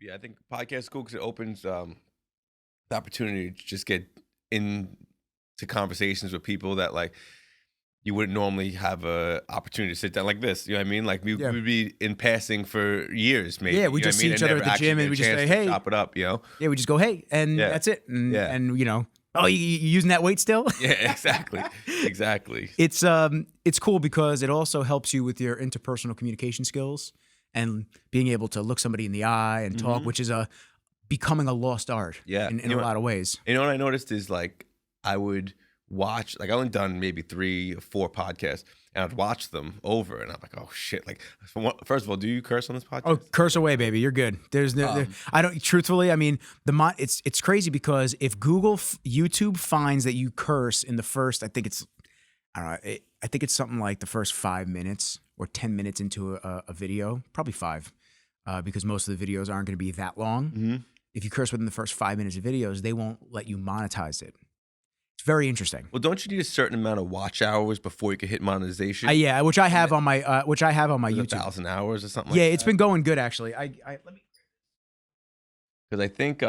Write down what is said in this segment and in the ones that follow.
Yeah, I think podcast is cool because it opens the opportunity to just get into conversations with people that like you wouldn't normally have a opportunity to sit down like this. You know what I mean? Like we Yeah. would be in passing for years, maybe. Yeah, we you know just what I see mean? each And other never at the gym actually and we get a just chance say, to "Hey." chop it up, you know? Yeah, we just go, hey, and Yeah. that's it. And, Yeah. and you know, oh, you using that weight still? Yeah, exactly. Exactly. It's cool because it also helps you with your interpersonal communication skills and being able to look somebody in the eye and talk, which is becoming a lost art Yeah. in a lot of ways. You know what I noticed is like I would watch, like I only done maybe 3 or 4 podcasts, and I'd watch them over, and I'm like, oh shit! Like, first of all, do you curse on this podcast? Oh, curse away, baby. You're good. There's no. I don't. Truthfully, I mean, it's crazy because if YouTube finds that you curse in the first, I think it's, I don't know. I think it's something like the first 5 minutes or 10 minutes into a video, probably 5, because most of the videos aren't going to be that long. If you curse within the first 5 minutes of videos, they won't let you monetize it. It's very interesting. Well, don't you need a certain amount of watch hours before you can hit monetization? Yeah, which I have on my YouTube. 1,000 hours or something. Yeah, like it's that? been going good actually. Let me. Because I think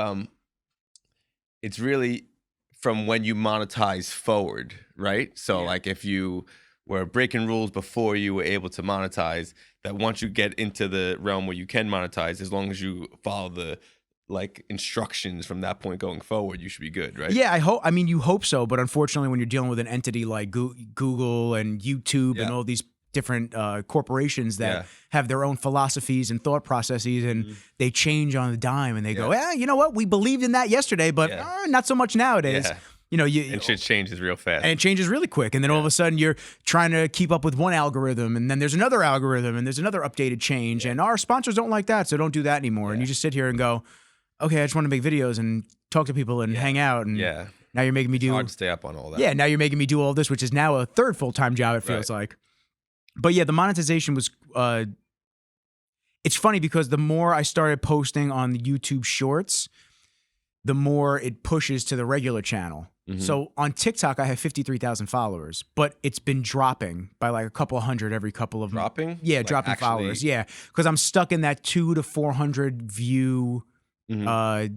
it's really from when you monetize forward, right? So like if you were breaking rules before you were able to monetize, that once you get into the realm where you can monetize, as long as you follow the like instructions from that point going forward, you should be good, right? Yeah, I mean, you hope so, but unfortunately, when you're dealing with an entity like Google and YouTube and all these different corporations that have their own philosophies and thought processes, and they change on the dime, and they go, "Yeah, you know what? We believed in that yesterday, but not so much nowadays." Yeah. You know, and shit changes real fast. And it changes really quick. And then all of a sudden you're trying to keep up with one algorithm, and then there's another algorithm, and there's another updated change. And our sponsors don't like that, so don't do that anymore. And you just sit here and go, okay, I just want to make videos and talk to people and hang out. And now you're making me do hard to stay up on all that. Yeah, now you're making me do all this, which is now a third full-time job, it feels like. But yeah, the monetization was it's funny because the more I started posting on the YouTube Shorts, the more it pushes to the regular channel. So on TikTok, I have 53,000 followers, but it's been dropping by like a couple hundred every couple of months. Dropping? Yeah, Like dropping actually... followers. Yeah, because I'm stuck in that 200 to 400 view. I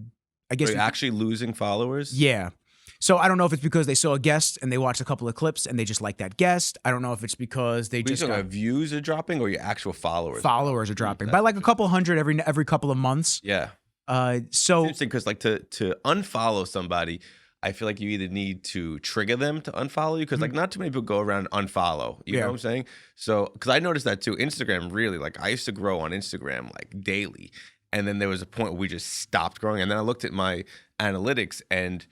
guess you're actually losing followers. Yeah. So I don't know if it's because they saw a guest and they watched a couple of clips and they just like that guest. I don't know if it's because they just got views are dropping or your actual followers. Followers are dropping by like a couple hundred every couple of months. Yeah. So it's interesting because like to unfollow somebody, I feel like you either need to trigger them to unfollow you because like not too many people go around and unfollow. You know what I'm saying? So because I noticed that too. Instagram really, like I used to grow on Instagram like daily. And then there was a point where we just stopped growing. And then I looked at my analytics and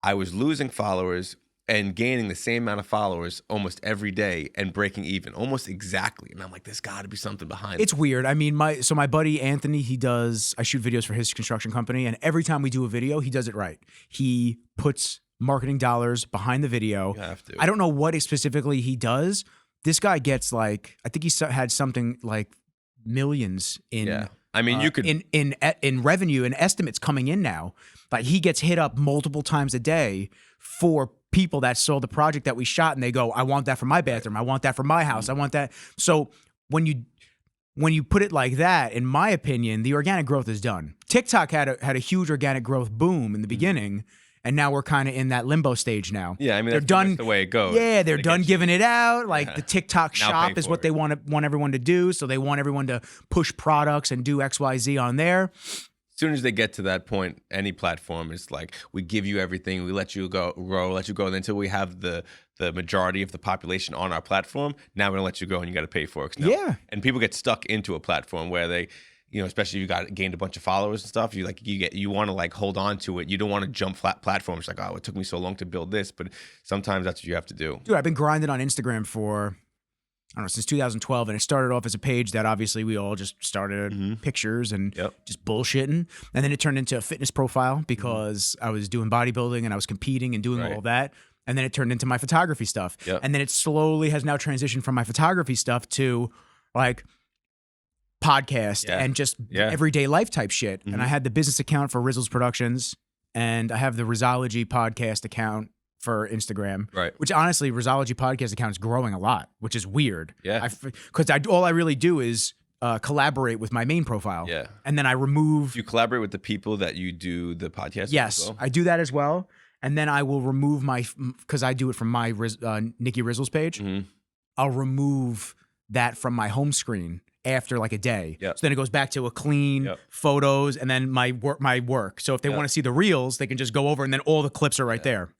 I was losing followers and gaining the same amount of followers almost every day and breaking even almost exactly. And I'm like, there's got to be something behind it. It's weird. I mean, my buddy Anthony, I shoot videos for his construction company. And every time we do a video, he does it right. He puts marketing dollars behind the video. You have to. I don't know what specifically he does. This guy gets like, I think he had something like millions in I mean, you could in revenue and estimates coming in now. Like he gets hit up multiple times a day for people that saw the project that we shot, and they go, "I want that for my bathroom. I want that for my house. I want that." So when you put it like that, in my opinion, the organic growth is done. TikTok had a huge organic growth boom in the beginning. And now we're kind of in that limbo stage now. Yeah, I mean, they're done. That's the way it goes. Yeah, they're done giving it out. Like the TikTok shop is what they want everyone to do. So they want everyone to push products and do X, Y, Z on there. As soon as they get to that point, any platform is like, we give you everything, we let you go, and until we have the majority of the population on our platform, now we're gonna let you go and you got to pay for it. And people get stuck into a platform where they, you know, especially if you gained a bunch of followers and stuff, you want to like hold on to it. You don't want to jump flat platforms like, oh, it took me so long to build this, but sometimes that's what you have to do. Dude, I've been grinding on Instagram for, I don't know, since 2012, and it started off as a page that obviously we all just started pictures and just bullshitting, and then it turned into a fitness profile because I was doing bodybuilding and I was competing and doing all of that, and then it turned into my photography stuff, and then it slowly has now transitioned from my photography stuff to like podcast and just everyday life type shit. And I had the business account for Rizzles Productions, and I have the Rizzology podcast account for Instagram, which honestly, Rizzology podcast account is growing a lot, which is weird. Because all I really do is collaborate with my main profile. Yeah. And then I remove. You collaborate with the people that you do the podcast with Yes, as well? I do that as well. And then I will remove because I do it from my Nikki Rizzle's page. Mm-hmm. I'll remove that from my home screen after like a day. Yep. So then it goes back to a clean photos and then my work. So if they want to see the reels, they can just go over and then all the clips are right there.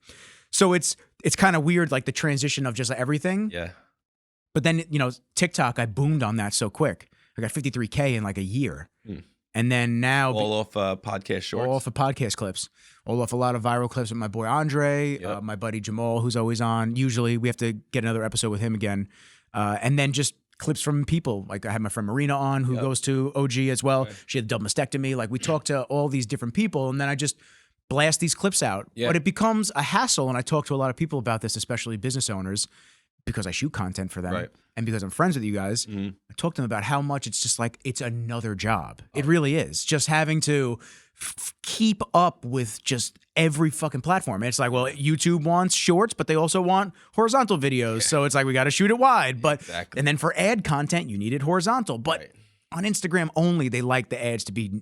So it's kind of weird, like the transition of just everything. Yeah. But then, TikTok, I boomed on that so quick. I got 53K in like a year. And then now all off podcast shorts, all off of podcast clips, all off a lot of viral clips with my boy Andre, my buddy Jamal, who's always on. Usually we have to get another episode with him again. And then just clips from people. Like I had my friend Marina on who goes to OG as well. Right. She had a double mastectomy. Like we talked to all these different people and then I just blast these clips out. Yeah. But it becomes a hassle. And I talk to a lot of people about this, especially business owners, because I shoot content for them. Right. And because I'm friends with you guys, I talk to them about how much it's just like, it's another job. It really is. Just having to keep up with just every fucking platform. And it's like, well, YouTube wants shorts, but they also want horizontal videos. So it's like, we got to shoot it wide. But and then for ad content, you need it horizontal. But on Instagram only, they like the ads to be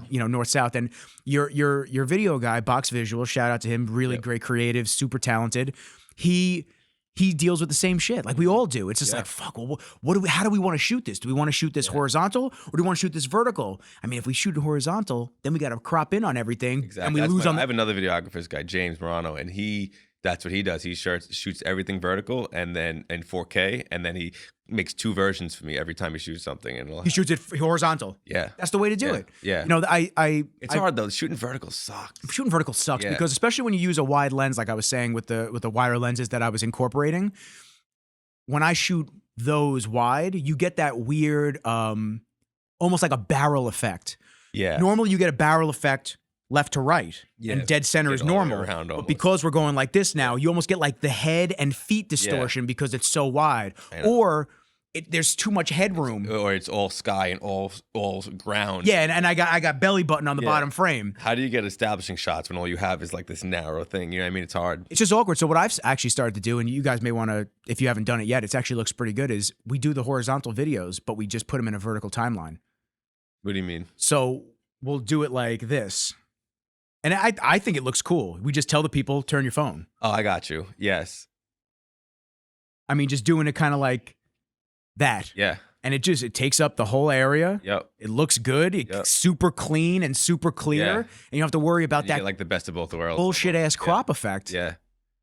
north south. And your video guy, Box Visual, shout out to him, really great creative, super talented. He deals with the same shit like we all do. It's just like, fuck, well, how do we want to shoot this? Do we want to shoot this horizontal or do we want to shoot this vertical? I mean, if we shoot it horizontal, then we got to crop in on everything. Exactly. And we I have another videographer, this guy, James Morano, and that's what he does. He shoots everything vertical and then in 4K, and then he makes two versions for me every time he shoots something. And he shoots it horizontal. Yeah. That's the way to do it. Yeah. It's hard though. Shooting vertical sucks. Shooting vertical sucks because especially when you use a wide lens, like I was saying with the wider lenses that I was incorporating, when I shoot those wide, you get that weird, almost like a barrel effect. Yeah. Normally you get a barrel effect left to right, and dead center is normal. But because we're going like this now, you almost get like the head and feet distortion because it's so wide, or there's too much headroom, or it's all sky and all ground. Yeah, and I got belly button on the bottom frame. How do you get establishing shots when all you have is like this narrow thing? You know what I mean? It's hard. It's just awkward. So what I've actually started to do, and you guys may want to, if you haven't done it yet, it actually looks pretty good, is we do the horizontal videos, but we just put them in a vertical timeline. What do you mean? So we'll do it like this. And I think it looks cool. We just tell the people, turn your phone. Oh, I got you. Yes. I mean, just doing it kind of like that. Yeah. And it takes up the whole area. Yep. It looks good. It's super clean and super clear. Yeah. And you don't have to worry about that. Get like the best of both worlds. Bullshit ass crop effect. Yeah.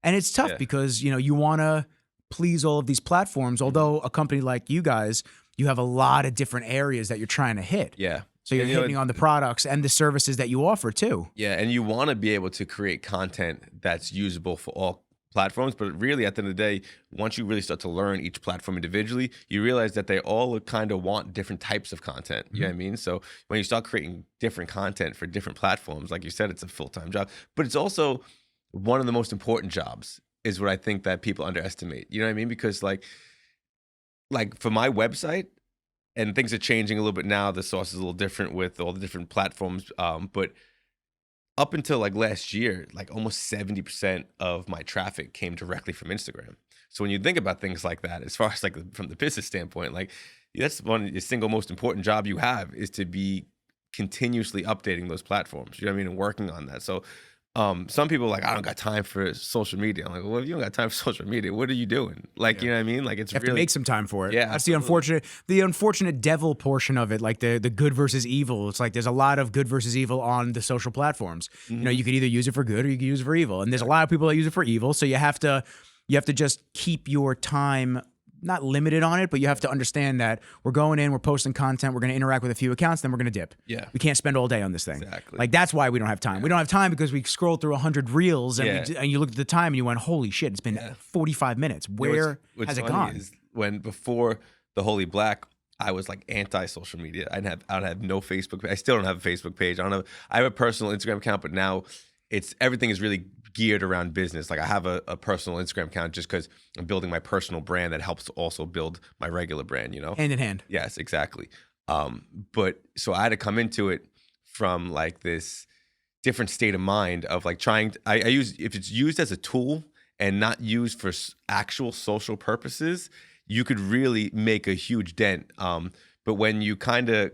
And it's tough because, you want to please all of these platforms. Although a company like you guys, you have a lot of different areas that you're trying to hit. Yeah. So you're hitting on the products and the services that you offer too. Yeah, and you want to be able to create content that's usable for all platforms, but really at the end of the day, once you really start to learn each platform individually, you realize that they all kind of want different types of content. You know what I mean? So when you start creating different content for different platforms, like you said, it's a full-time job, but it's also one of the most important jobs is what I think that people underestimate. You know what I mean? Because like for my website, and things are changing a little bit now. The source is a little different with all the different platforms. But up until like last year, like almost 70% of my traffic came directly from Instagram. So when you think about things like that, as far as like from the business standpoint, like that's the single most important job you have is to be continuously updating those platforms. You know what I mean? And working on that. So some people are like, I don't got time for social media. I'm like, well, if you don't got time for social media, what are you doing? Like, you know what I mean? Like, it's you have really to make some time for it. Yeah, that's the unfortunate devil portion of it, like the good versus evil. It's like there's a lot of good versus evil on the social platforms. You could either use it for good or you could use it for evil. And there's a lot of people that use it for evil. So you have to just keep your time not limited on it, but you have to understand that we're going in, we're posting content, we're going to interact with a few accounts, then we're going to dip. Yeah. We can't spend all day on this thing. Exactly. Like that's why we don't have time. We don't have time because we scrolled through 100 reels and, and you looked at the time and you went, holy shit, it's been 45 minutes. Where has it gone? Is when before the Holy Black, I was like anti-social media. I don't have no Facebook. I still don't have a Facebook page. I have a personal Instagram account, but now everything is really geared around business. Like I have a personal Instagram account just because I'm building my personal brand that helps to also build my regular brand, Hand in hand. Yes, exactly. But so I had to come into it from like this different state of mind of like if it's used as a tool and not used for actual social purposes, you could really make a huge dent. But when you kind of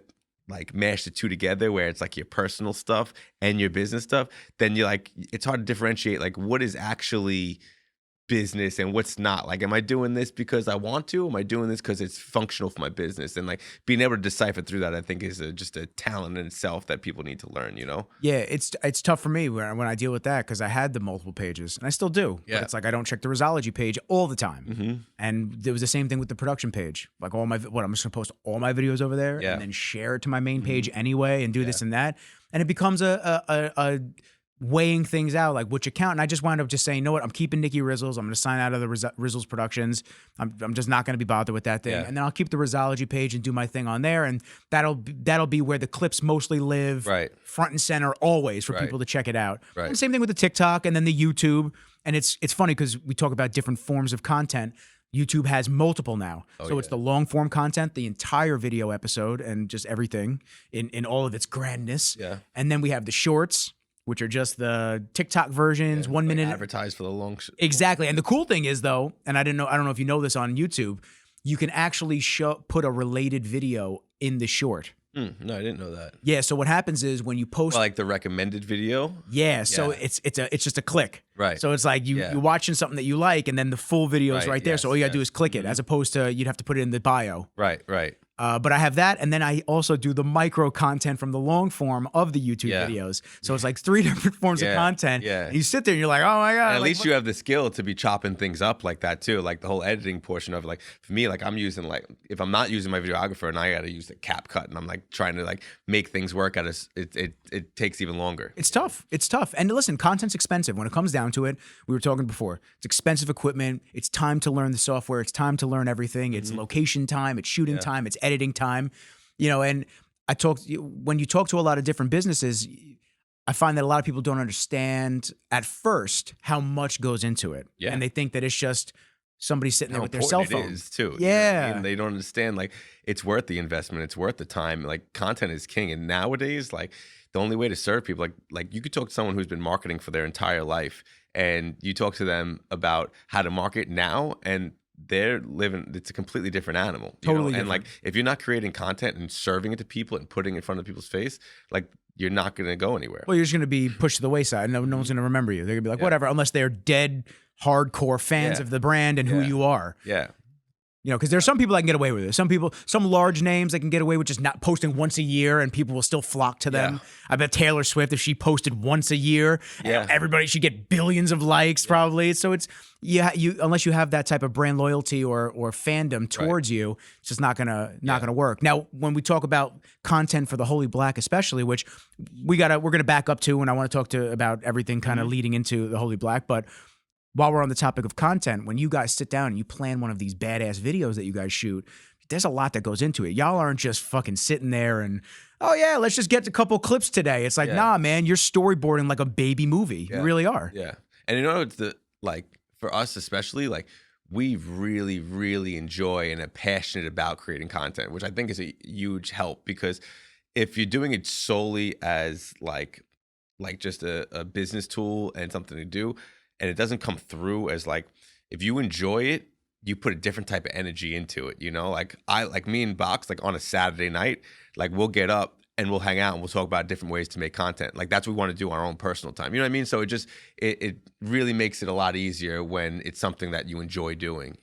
like mash the two together, where it's like your personal stuff and your business stuff, then you're like, it's hard to differentiate like what is actually business and what's not. Like, am I doing this because I want to? Am I doing this because it's functional for my business? And like being able to decipher through that, I think is just a talent in itself that people need to learn, you know? Yeah, it's tough for me when I deal with that because I had the multiple pages and I still do. Yeah. But it's like I don't check the Rizzology page all the time. And it was the same thing with the production page. Like I'm just going to post all my videos over there and then share it to my main page anyway and do this and that. And it becomes a weighing things out, like which account. And I just wound up just saying, you know what, I'm keeping Nikki Rizzles. I'm going to sign out of the Rizzles Productions. I'm just not going to be bothered with that thing. And then I'll keep the Rizzology page and do my thing on there. And that'll be where the clips mostly live, front and center always for people to check it out. And same thing with the TikTok and then the YouTube. And it's funny because we talk about different forms of content. YouTube has multiple now. So it's the long form content, the entire video episode and just everything in all of its grandness. And then we have the shorts, which are just the TikTok versions, 1 minute. Advertise for the long. Exactly. And the cool thing is though, and I don't know if you know this on YouTube, you can actually put a related video in the short. No, I didn't know that. Yeah. So what happens is when you post, like the recommended video. Yeah. So it's just a click. Right. So it's like you're watching something that you like, and then the full video is right there. So all you gotta do is click it, as opposed to you'd have to put it in the bio. Right. But I have that, and then I also do the micro content from the long form of the YouTube videos. So it's like 3 different forms of content. And you sit there and you're like, oh my God. And at least you have the skill to be chopping things up like that too. Like the whole editing portion of it. Like for me, like I'm using if I'm not using my videographer and I got to use the CapCut and I'm like trying to like make things work out, it takes even longer. It's tough. It's tough. And listen, content's expensive. When it comes down to it, we were talking before, it's expensive equipment. It's time to learn the software. It's time to learn everything. It's location time. It's shooting time. It's editing time. And when you talk to a lot of different businesses, I find that a lot of people don't understand at first how much goes into it. And they think that it's just somebody sitting there with their cell phone. It is too. Yeah. And they don't understand, like, it's worth the investment. It's worth the time. Like, content is king. And nowadays, like, the only way to serve people, like you could talk to someone who's been marketing for their entire life and you talk to them about how to market now, and they're living, it's a completely different animal. Totally different. And like, if you're not creating content and serving it to people and putting it in front of people's face, like, you're not going to go anywhere. Well, you're just going to be pushed to the wayside. No one's going to remember you. They're going to be like, whatever, unless they're dead hardcore fans of the brand and who you are. Yeah. Because there's some people that can get away with it. Some large names that can get away with just not posting once a year and people will still flock to them. I bet Taylor Swift, if she posted once a year, everybody should get billions of likes probably. So it's, you unless you have that type of brand loyalty or fandom towards you, it's just not gonna work. Now, when we talk about content for the Holy Black, especially, which we're gonna back up to, and I want to talk about everything kind of leading into the Holy Black, but while we're on the topic of content, when you guys sit down and you plan one of these badass videos that you guys shoot, there's a lot that goes into it. Y'all aren't just fucking sitting there and, oh yeah, let's just get a couple clips today. It's like, nah, man, you're storyboarding like a baby movie. You really are. Yeah. And it's for us especially, like, we really, really enjoy and are passionate about creating content, which I think is a huge help, because if you're doing it solely as like just a business tool and something to do, and it doesn't come through as like, if you enjoy it, you put a different type of energy into it, like me and Box, like on a Saturday night, like we'll get up and we'll hang out and we'll talk about different ways to make content. Like that's what we want to do on our own personal time. You know what I mean? So it really makes it a lot easier when it's something that you enjoy doing,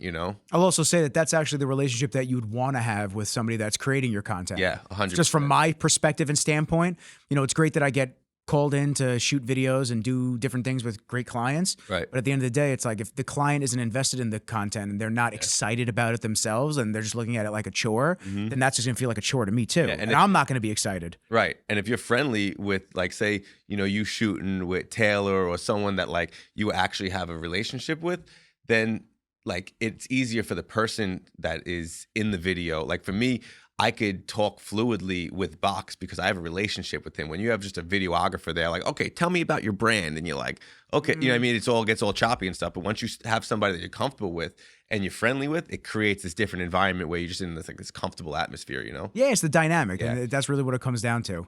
I'll also say that that's actually the relationship that you'd want to have with somebody that's creating your content. Yeah, 100%. Just from my perspective and standpoint, it's great that I get called in to shoot videos and do different things with great clients. Right. But at the end of the day, it's like if the client isn't invested in the content and they're not excited about it themselves and they're just looking at it like a chore, then that's just gonna feel like a chore to me too. Yeah, and I'm not gonna be excited. Right. And if you're friendly with, like, say, you shooting with Taylor or someone that like you actually have a relationship with, then like it's easier for the person that is in the video. Like for me, I could talk fluidly with Box because I have a relationship with him. When you have just a videographer there, like, okay, tell me about your brand. And you're like, okay, you know what I mean? It gets all choppy and stuff. But once you have somebody that you're comfortable with and you're friendly with, it creates this different environment where you're just in this comfortable atmosphere, Yeah, it's the dynamic. Yeah. And that's really what it comes down to.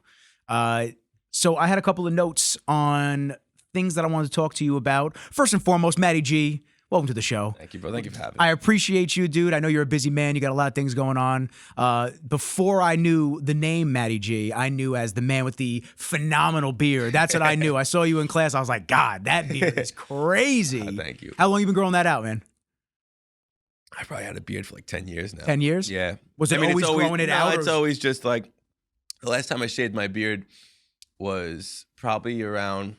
So I had a couple of notes on things that I wanted to talk to you about. First and foremost, Matty G, welcome to the show. Thank you, bro. Thank you for having me. I appreciate you, dude. I know you're a busy man. You got a lot of things going on. Before I knew the name Matty G, I knew as the man with the phenomenal beard. That's what I knew. I saw you in class. I was like, God, that beard is crazy. Thank you. How long you been growing that out, man? I probably had a beard for like 10 years now. 10 years? Yeah. Was it always growing it out? No, it's always just like, the last time I shaved my beard was probably around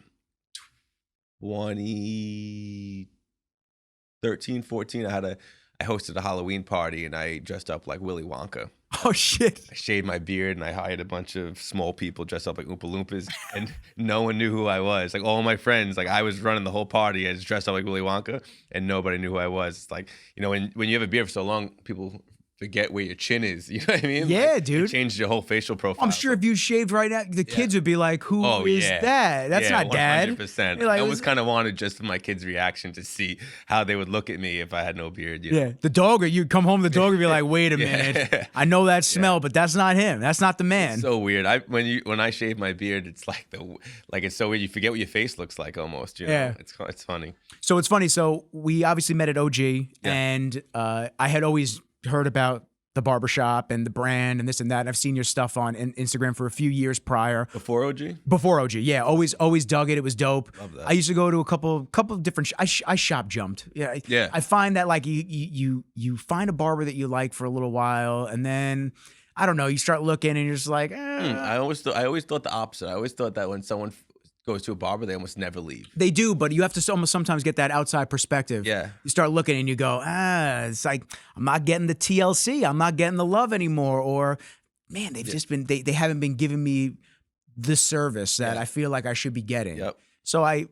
2013, 14. I hosted a Halloween party and I dressed up like Willy Wonka. Oh, shit. I shaved my beard and I hired a bunch of small people dressed up like Oompa Loompas, and no one knew who I was. Like all my friends, like I was running the whole party. I was dressed up like Willy Wonka and nobody knew who I was. It's like, you know, when you have a beard for so long, people forget where your chin is. You know what I mean? Yeah, like, dude. It changed your whole facial profile. I'm sure if you shaved right now, the kids would be like, who is that? That's not dad. 100%. Like, I almost kind of wanted just for my kids' reaction to see how they would look at me if I had no beard. You know? Yeah, the dog, you'd come home, the dog would be like, wait a minute. I know that smell, but that's not him. That's not the man. It's so weird. When I shave my beard, it's like it's so weird. You forget what your face looks like almost. You know? Yeah. It's funny. So it's funny. So we obviously met at OG, and I had always heard about the barbershop and the brand and this and that. And I've seen your stuff on Instagram for a few years prior. Before OG? Before OG, yeah. Always dug it. It was dope. Love that. I used to go to a couple of different. I shop jumped. Yeah. I find that like you find a barber that you like for a little while, and then I don't know. You start looking, and you're just like. I always thought the opposite. I always thought that when someone goes to a barber, they almost never leave. They do, but you have to almost sometimes get that outside perspective. Yeah. You start looking and you go, it's like, I'm not getting the TLC. I'm not getting the love anymore. Or, man, they've just been, they haven't been giving me the service that I feel like I should be getting. Yep. So I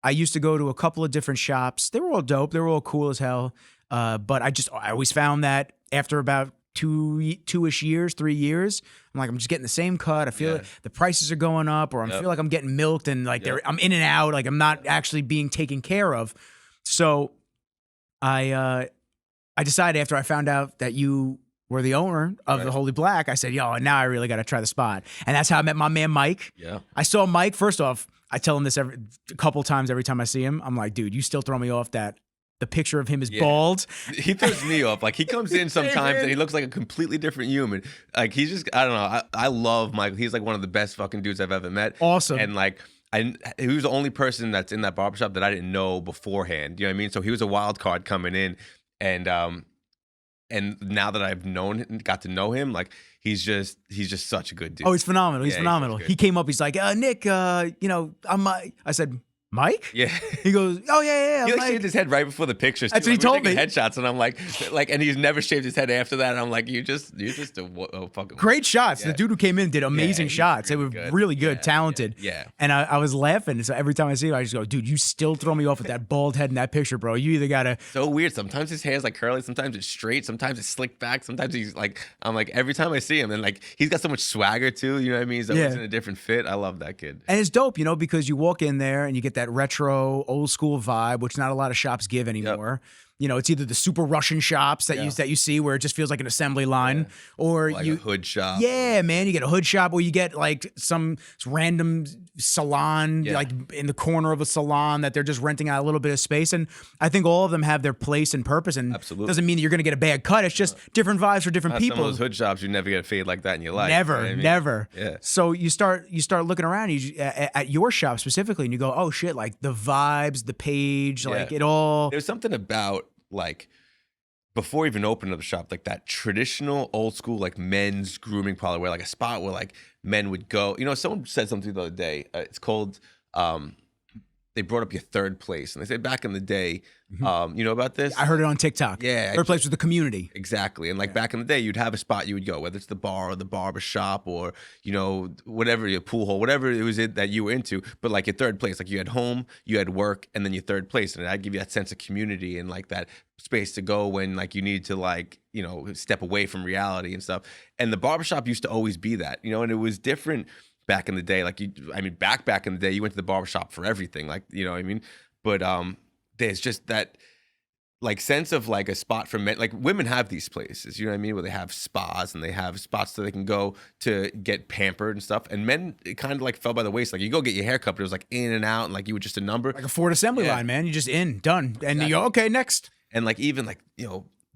used to go to a couple of different shops. They were all dope. They were all cool as hell. But I always found that after about 2-ish years, 3 years, I'm like, I'm just getting the same cut. I feel like the prices are going up, or I feel like I'm getting milked, and like I'm in and out, like I'm not actually being taken care of. So I decided after I found out that you were the owner of the Holy Black, I said, yo, now I really got to try the spot. And that's how I met my man Mike. Yeah. I saw Mike, first off, I tell him this a couple times every time I see him. I'm like, dude, you still throw me off that the picture of him is bald. He throws me off. Like he comes in sometimes and he looks like a completely different human. Like he's just, I don't know. I love Michael. He's like one of the best fucking dudes I've ever met. Awesome. And like, he was the only person that's in that barbershop that I didn't know beforehand. You know what I mean? So he was a wild card coming in, and now that I've got to know him, like he's just such a good dude. Oh, he's phenomenal. He's phenomenal. He came up. He's like, Nick, I said, Mike? Yeah. He goes, oh, yeah. He shaved his head right before the pictures. That's what he told me. Headshots, and I'm like, and he's never shaved his head after that. And I'm like, you're just a fucking great shots. Yeah. The dude who came in did amazing shots. They were really good, talented. Yeah. And I was laughing. So every time I see him, I just go, dude, you still throw me off with that bald head in that picture, bro. You either gotta. So weird. Sometimes his hair's like curly. Sometimes it's straight. Sometimes it's slicked back. Sometimes he's like, I'm like, every time I see him, and like he's got so much swagger too. You know what I mean? He's always in a different fit. I love that kid. And it's dope, because you walk in there and you get that retro, old school vibe, which not a lot of shops give anymore. Yep. It's either the super Russian shops that you see where it just feels like an assembly line, or like a hood shop. Yeah, man, you get a hood shop, or you get like some random salon, like in the corner of a salon that they're just renting out a little bit of space. And I think all of them have their place and purpose. And absolutely doesn't mean that you're going to get a bad cut. It's just different vibes for different people. Some of those hood shops, you never get a fade like that in your life. Never, you know what I mean? never. Yeah. So you start looking around at your shop specifically, and you go, oh shit, like the vibes, the page, like it all. There's something about like, before even opening up the shop, like that traditional old school like men's grooming parlor, where like a spot where like men would go. Someone said something the other day. It's called they brought up your third place, and they said back in the day, you know about this? I heard it on TikTok. Yeah, third place was the community. Exactly, and like back in the day, you'd have a spot you would go, whether it's the bar or the barber shop or whatever, your pool hole, whatever it was that you were into. But like your third place, like you had home, you had work, and then your third place, and I'd give you that sense of community and like that space to go when like you need to like step away from reality and stuff. And the barbershop used to always be that, and it was different. Back in the day, like back in the day, you went to the barbershop for everything, like, you know what I mean? But there's just that, like sense of like a spot for men. Like women have these places, you know what I mean, where they have spas and they have spots that they can go to get pampered and stuff. And men, it kind of like fell by the waist. Like you go get your hair cut, but it was like in and out, and like you were just a number, like a Ford assembly line, man. You just in, done, and exactly. You go, okay, next. And like even like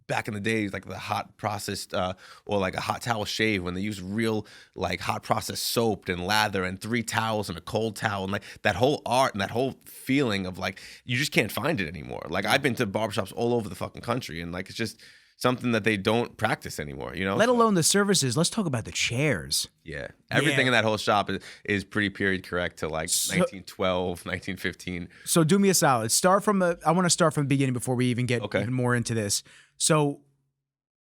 back in the days, like the hot processed or like a hot towel shave, when they use real like hot processed soap and lather and 3 towels and a cold towel, and like that whole art and that whole feeling of like you just can't find it anymore. Like I've been to barbershops all over the fucking country, and like it's just something that they don't practice anymore, Let alone the services. Let's talk about the chairs. Yeah. Everything in that whole shop is pretty period correct to like 1912, 1915. So do me a solid. I want to start from the beginning before we even get even more into this. So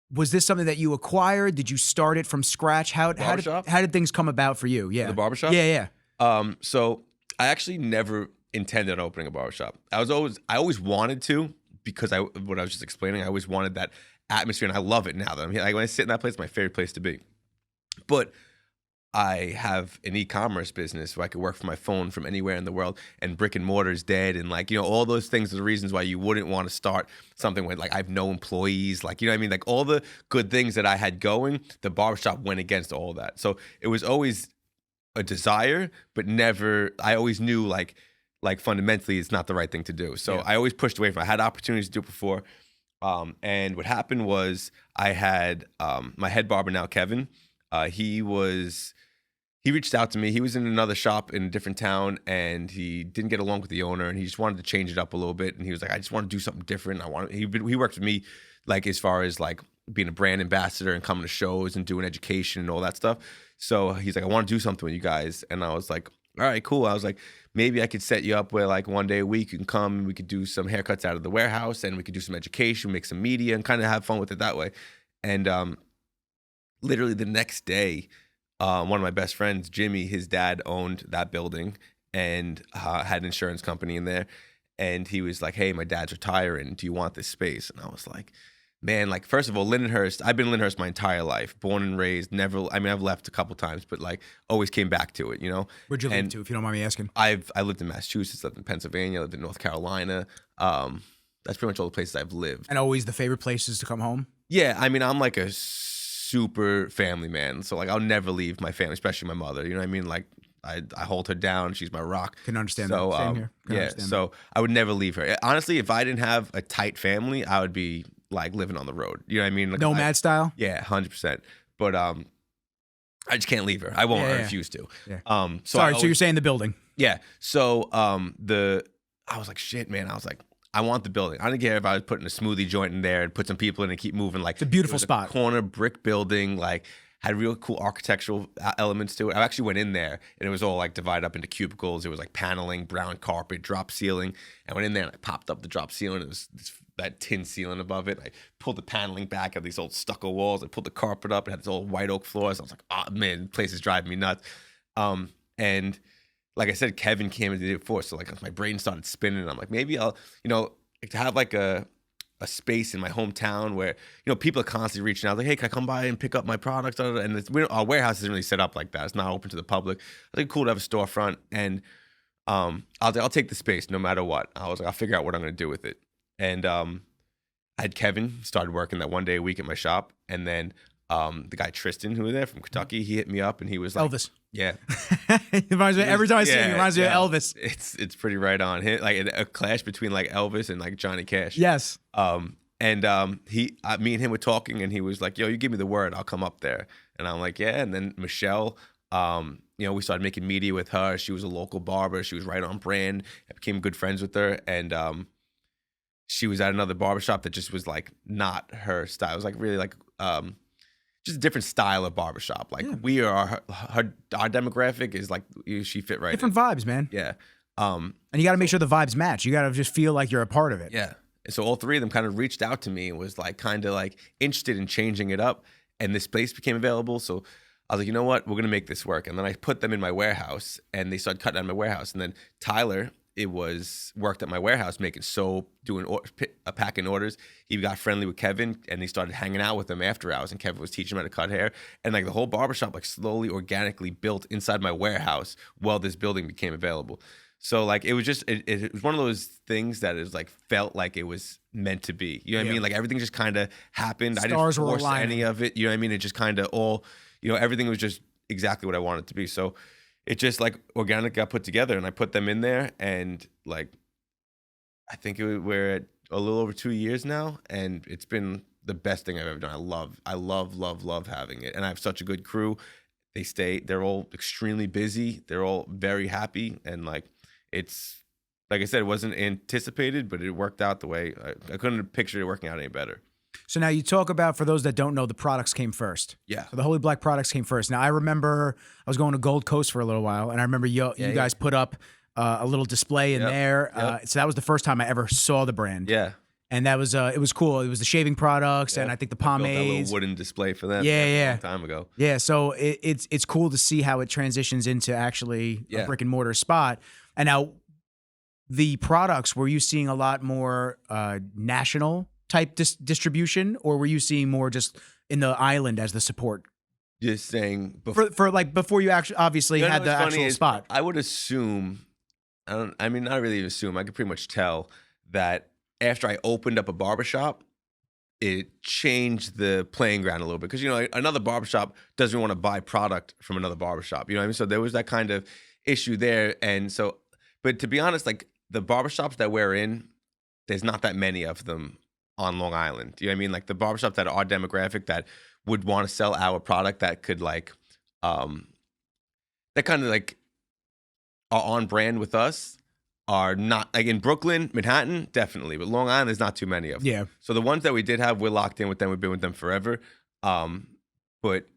was this something that you acquired? Did you start it from scratch? How did things come about for you? Yeah. The barbershop? Yeah. So I actually never intended on opening a barbershop. I always wanted to, because what I was just explaining, I always wanted that atmosphere, and I love it now that I'm here. Like when I sit in that place, it's my favorite place to be. But I have an e-commerce business where I could work from my phone from anywhere in the world, and brick and mortar is dead, and like all those things are the reasons why you wouldn't want to start something with like I have no employees, like what I mean, like all the good things that I had going, the barbershop went against all that. So it was always a desire, but never. I always knew like fundamentally it's not the right thing to do. So I always pushed away from it. I had opportunities to do it before, and what happened was I had my head barber now, Kevin. He reached out to me. He was in another shop in a different town, and he didn't get along with the owner, and he just wanted to change it up a little bit. And he was like, I just want to do something different. He worked with me like as far as like being a brand ambassador and coming to shows and doing education and all that stuff. So he's like, I want to do something with you guys. And I was like, all right, cool. I was like, maybe I could set you up where like one day a week you can come and we could do some haircuts out of the warehouse, and we could do some education, make some media, and kind of have fun with it that way. And literally the next day, one of my best friends, Jimmy, his dad owned that building and had an insurance company in there. And he was like, hey, my dad's retiring. Do you want this space? And I was like, man, like, first of all, Lindenhurst, I've been in Lindenhurst my entire life, born and raised, I've left a couple times, but like always came back to it, Where'd you live to, if you don't mind me asking? I lived in Massachusetts, lived in Pennsylvania, lived in North Carolina. That's pretty much all the places I've lived. And always the favorite places to come home? Yeah, I mean, I'm like a super family man. So like I'll never leave my family, especially my mother. You know what I mean? Like I hold her down. She's my rock. Can understand that. Same here. So I would never leave her. Honestly, if I didn't have a tight family, I would be like living on the road. You know what I mean? Like, nomad style? Yeah, 100%. But I just can't leave her. I won't. I refuse to. Yeah. So you're saying the building? Yeah. So I was like, shit, man. I was like, I want the building. I didn't care if I was putting a smoothie joint in there and put some people in and keep moving. Like it's a beautiful spot. Corner brick building, like had real cool architectural elements to it. I actually went in there and it was all like divided up into cubicles. It was like paneling, brown carpet, drop ceiling. I went in there and I popped up the drop ceiling. It was that tin ceiling above it. I pulled the paneling back of these old stucco walls. I pulled the carpet up. It had this old white oak floors. I was like, oh man, the place is driving me nuts. And like I said, Kevin came and did it before. So like my brain started spinning. And I'm like, maybe I'll, to have like a space in my hometown where, people are constantly reaching out. Like, hey, can I come by and pick up my products? And our warehouse isn't really set up like that. It's not open to the public. I think cool to have a storefront. And I'll take the space no matter what. I was like, I'll figure out what I'm going to do with it. And I had Kevin started working that one day a week at my shop. And then the guy Tristan, who was there from Kentucky, he hit me up and he was like, Elvis. Yeah. Every time I see him, he reminds me of Elvis. It's pretty right on. Like a clash between like Elvis and like Johnny Cash. Yes. Me and him were talking and he was like, yo, you give me the word, I'll come up there. And I'm like, yeah. And then Michelle, we started making media with her. She was a local barber. She was right on brand. I became good friends with her. And she was at another barbershop that just was like not her style. It was like really like just a different style of barbershop. Like we are, our demographic is like, she fit right different vibes, man. Yeah. And you got to make sure the vibes match. You got to just feel like you're a part of it. Yeah. And so all three of them kind of reached out to me and was like kind of like interested in changing it up. And this place became available. So I was like, you know what? We're going to make this work. And then I put them in my warehouse and they started cutting out my warehouse. And then Tyler, worked at my warehouse making soap, doing packing orders. He got friendly with Kevin and he started hanging out with him after hours. And Kevin was teaching him how to cut hair. And like the whole barbershop like slowly, organically built inside my warehouse while this building became available. So like it was just it was one of those things that is like felt like it was meant to be. You know what I mean? Like everything just kind of happened. I didn't force any of it. You know what I mean? It just kind of all, everything was just exactly what I wanted it to be. So it just like organic got put together, and I put them in there, and like I think we're at a little over 2 years now, and it's been the best thing I've ever done. I love having it, and I have such a good crew. They're all extremely busy. They're all very happy, and like it's like I said, it wasn't anticipated, but it worked out the way I couldn't have pictured it working out any better. So now you talk about, for those that don't know, the products came first. Yeah. So the Holy Black products came first. Now I remember I was going to Gold Coast for a little while, and I remember you guys put up a little display in there. So that was the first time I ever saw the brand. Yeah. And that was it was cool. It was the shaving products, and I think the pomades. I built that little wooden display for them. Yeah. A long time ago. Yeah. So it's cool to see how it transitions into actually a brick and mortar spot. And now the products, were you seeing a lot more national type distribution, or were you seeing more just in the island as the support? Just saying for like before you actually obviously had the actual spot. I would assume, not really assume, I could pretty much tell that after I opened up a barbershop, it changed the playing ground a little bit, because another barbershop doesn't want to buy product from another barbershop. You know what I mean? So there was that kind of issue there. And so, but to be honest, like the barbershops that we're in, there's not that many of them on Long Island. You know what I mean? Like the barbershops that are our demographic that would want to sell our product, that could like, that kind of like are on brand with us, are not, like in Brooklyn, Manhattan, definitely, but Long Island, there's not too many of them. Yeah. So the ones that we did have, we're locked in with them. We've been with them forever. But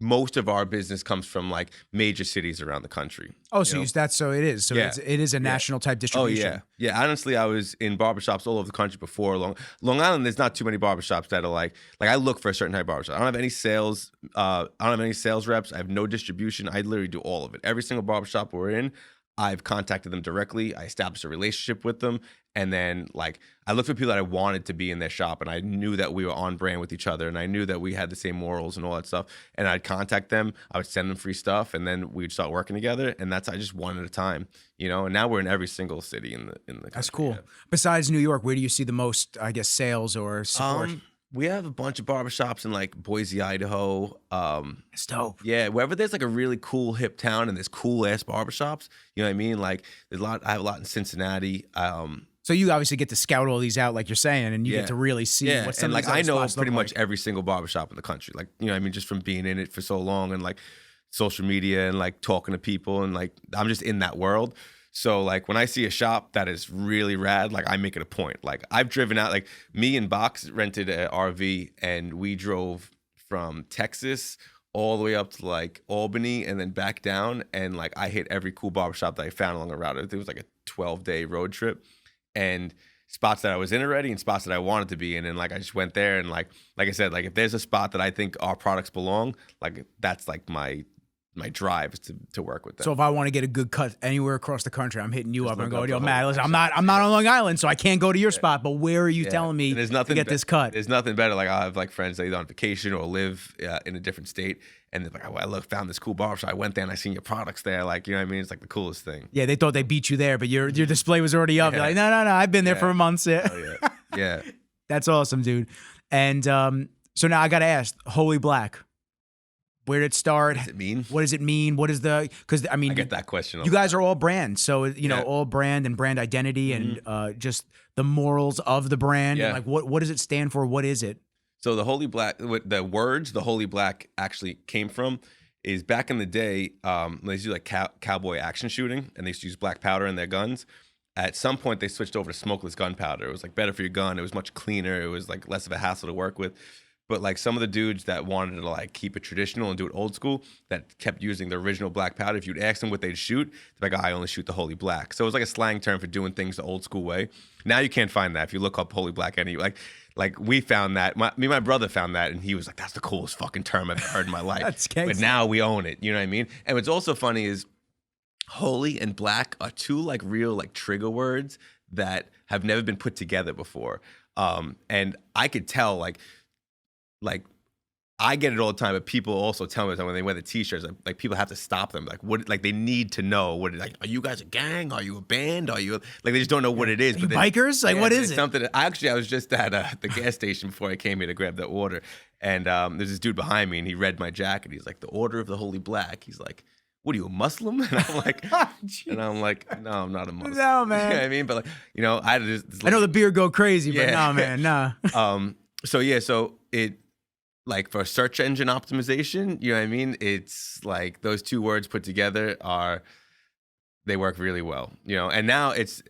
most of our business comes from like major cities around the country. Oh, so it is. So it is a national type distribution. Oh yeah. Yeah. Honestly, I was in barbershops all over the country before. Long Island, there's not too many barbershops that are like I look for a certain type of barbershop. I don't have any sales. I don't have any sales reps. I have no distribution. I literally do all of it. Every single barbershop we're in, I've contacted them directly. I established a relationship with them. And then like I looked for people that I wanted to be in their shop, and I knew that we were on brand with each other, and I knew that we had the same morals and all that stuff. And I'd contact them, I would send them free stuff, and then we'd start working together. And that's just one at a time, And now we're in every single city in the country. That's cool. Yeah. Besides New York, where do you see the most, I guess, sales or support? We have a bunch of barbershops in like Boise, Idaho. That's dope. Yeah, wherever there's like a really cool hip town and there's cool ass barbershops, you know what I mean? Like there's I have a lot in Cincinnati. So you obviously get to scout all these out, like you're saying, and you get to really see what some of these I know pretty much every single barbershop in the country. Like, I mean, just from being in it for so long, and like social media and like talking to people, and like I'm just in that world. So like when I see a shop that is really rad, like I make it a point. Like I've driven out, like me and Box rented an RV, and we drove from Texas all the way up to like Albany and then back down. And like I hit every cool barbershop that I found along the route. It was like a 12-day road trip, and spots that I was in already and spots that I wanted to be in. And like I just went there, and like I said, like if there's a spot that I think our products belong, like that's like my drive is to work with them. So if I want to get a good cut anywhere across the country, I'm hitting you up and going, yo, Matt, listen, I'm not on Long Island, so I can't go to your spot, but where are you telling me to get this cut? There's nothing better. Like I have like friends that either on vacation or live in a different state, and they're like, I found this cool barbershop. I went there and I seen your products there. Like, you know what I mean? It's like the coolest thing. Yeah, they thought they beat you there, but your display was already up. You're like, no, I've been there for months. Yeah. Oh, yeah. Yeah. That's awesome, dude. And so now I got to ask, Holy Black. Where did it start? What does it mean? What does it mean? What is because I mean, I get that question. You guys are all brand, so all brand and brand identity, and just the morals of the brand. Yeah. And like, what does it stand for? What is it? So the Holy Black, the words the Holy Black actually came from is back in the day. They used to do like cowboy action shooting, and they used to use black powder in their guns. At some point, they switched over to smokeless gunpowder. It was like better for your gun. It was much cleaner. It was like less of a hassle to work with. But like some of the dudes that wanted to like keep it traditional and do it old school, that kept using the original black powder, if you'd ask them what they'd shoot, they're like, I only shoot the Holy Black. So it was like a slang term for doing things the old school way. Now you can't find that. If you look up Holy Black, like we found that. Me and my brother found that, and he was like, that's the coolest fucking term I've ever heard in my life. That's gangster. But now we own it. You know what I mean? And what's also funny is holy and black are two like real like trigger words that have never been put together before. And I could tell like I get it all the time, but people also tell me that when they wear the t-shirts, like people have to stop them. Like what? Like they need to know what. Like, are you guys a gang? Are you a band? Are you like they just don't know what it is? Are you bikers? Like what is it? Something. I was just at the gas station before I came here to grab that order, and there's this dude behind me, and he read my jacket. He's like, the Order of the Holy Black. He's like, what are you, a Muslim? And I'm like, no, I'm not a Muslim. No, man. You know what I mean? But like, you know, I know the beard go crazy, but no, man, nah. So it. Like for search engine optimization, you know what I mean? It's like those two words put together they work really well, you know? And now it's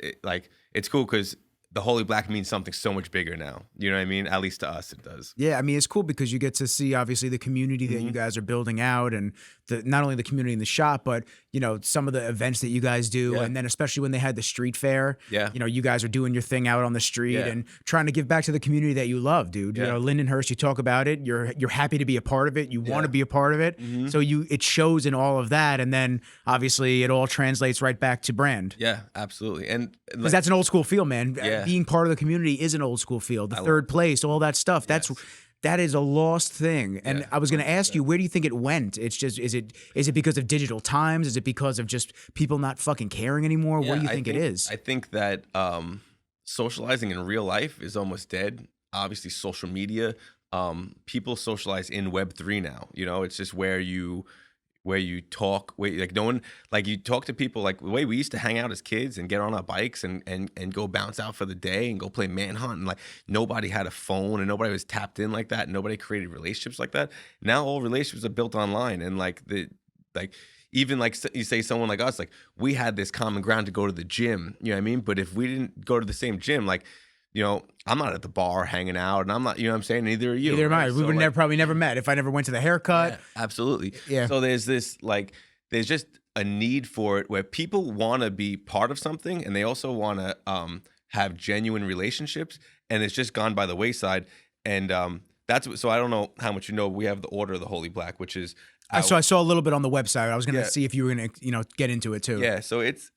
cool because the Holy Black means something so much bigger now. You know what I mean? At least to us, it does. Yeah, I mean, it's cool because you get to see, obviously, the community that you guys are building out and not only the community in the shop, but, you know, some of the events that you guys do. Yeah. And then especially when they had the street fair, you know, you guys are doing your thing out on the street and trying to give back to the community that you love, dude. You know, Lindenhurst, you talk about it. You're happy to be a part of it. You want to be a part of it. So it shows in all of that. And then, obviously, it all translates right back to brand. Yeah, absolutely. And because that's an old school feel, man. Being part of the community is an old school feel. The third place, all that stuff. That is a lost thing. And I was going to ask you, where do you think it went? It's just, is it because of digital times? Is it because of just people not fucking caring anymore? What do you think it is? I think that socializing in real life is almost dead. Obviously, social media, people socialize in Web3 now. You know, it's just where you talk, like no one, like you talk to people like the way we used to hang out as kids and get on our bikes and go bounce out for the day and go play manhunt, and like nobody had a phone and nobody was tapped in like that. And nobody created relationships like that. Now all relationships are built online, and even like you say someone like us, like we had this common ground to go to the gym, you know what I mean? But if we didn't go to the same gym, like, you know, I'm not at the bar hanging out, and I'm not, you know what I'm saying? Neither are you. Neither am I. We would probably never met if I never went to the haircut. Yeah, absolutely. Yeah. So there's there's just a need for it where people want to be part of something, and they also want to have genuine relationships, and it's just gone by the wayside. And so I don't know how much you know. We have the Order of the Holy Black, which is I saw a little bit on the website. I was going to see if you were going to, you know, get into it too. Yeah. So it's.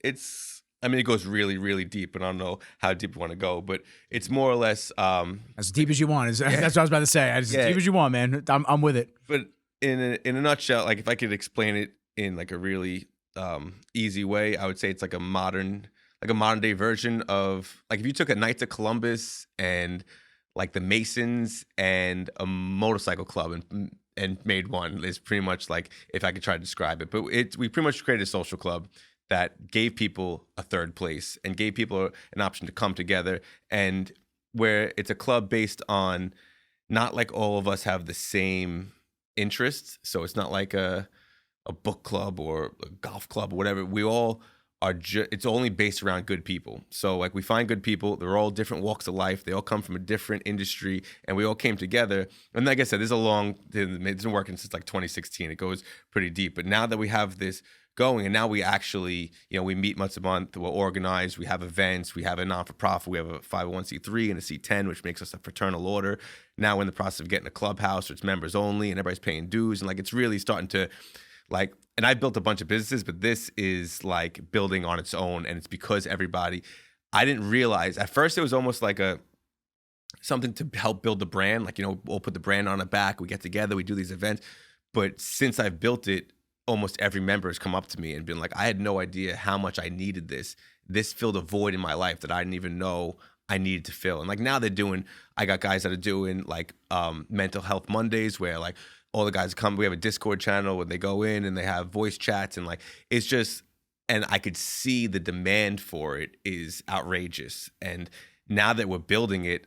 I mean, it goes really, really deep, and I don't know how deep you want to go, but it's more or less as deep as you want. That's what I was about to say. As deep as you want, man. I'm with it. But in a nutshell, like if I could explain it in like a really easy way, I would say it's like a modern day version of like if you took a Knights of Columbus and like the Masons and a motorcycle club and made one. Is pretty much like if I could try to describe it. But we pretty much created a social club that gave people a third place and gave people an option to come together, and where it's a club based on not like all of us have the same interests. So it's not like a book club or a golf club or whatever. We all are it's only based around good people. So like we find good people, they're all different walks of life. They all come from a different industry, and we all came together. And like I said, it's been working since like 2016. It goes pretty deep. But now that we have this going, and now we actually, you know, we meet once a month, we're organized, we have events, we have a non-for-profit, we have a 501c3 and a C10, which makes us a fraternal order. Now we're in the process of getting a clubhouse, so it's members only, and everybody's paying dues, and like it's really starting to like, and I've built a bunch of businesses, but this is like building on its own, and it's because I didn't realize, at first it was almost like something to help build the brand, like, you know, we'll put the brand on our back, we get together, we do these events, but since I've built it, almost every member has come up to me and been like, I had no idea how much I needed this. This filled a void in my life that I didn't even know I needed to fill. And like now I got guys that are doing like mental health Mondays where like all the guys come, we have a Discord channel where they go in and they have voice chats, and like, it's just, and I could see the demand for it is outrageous. And now that we're building it,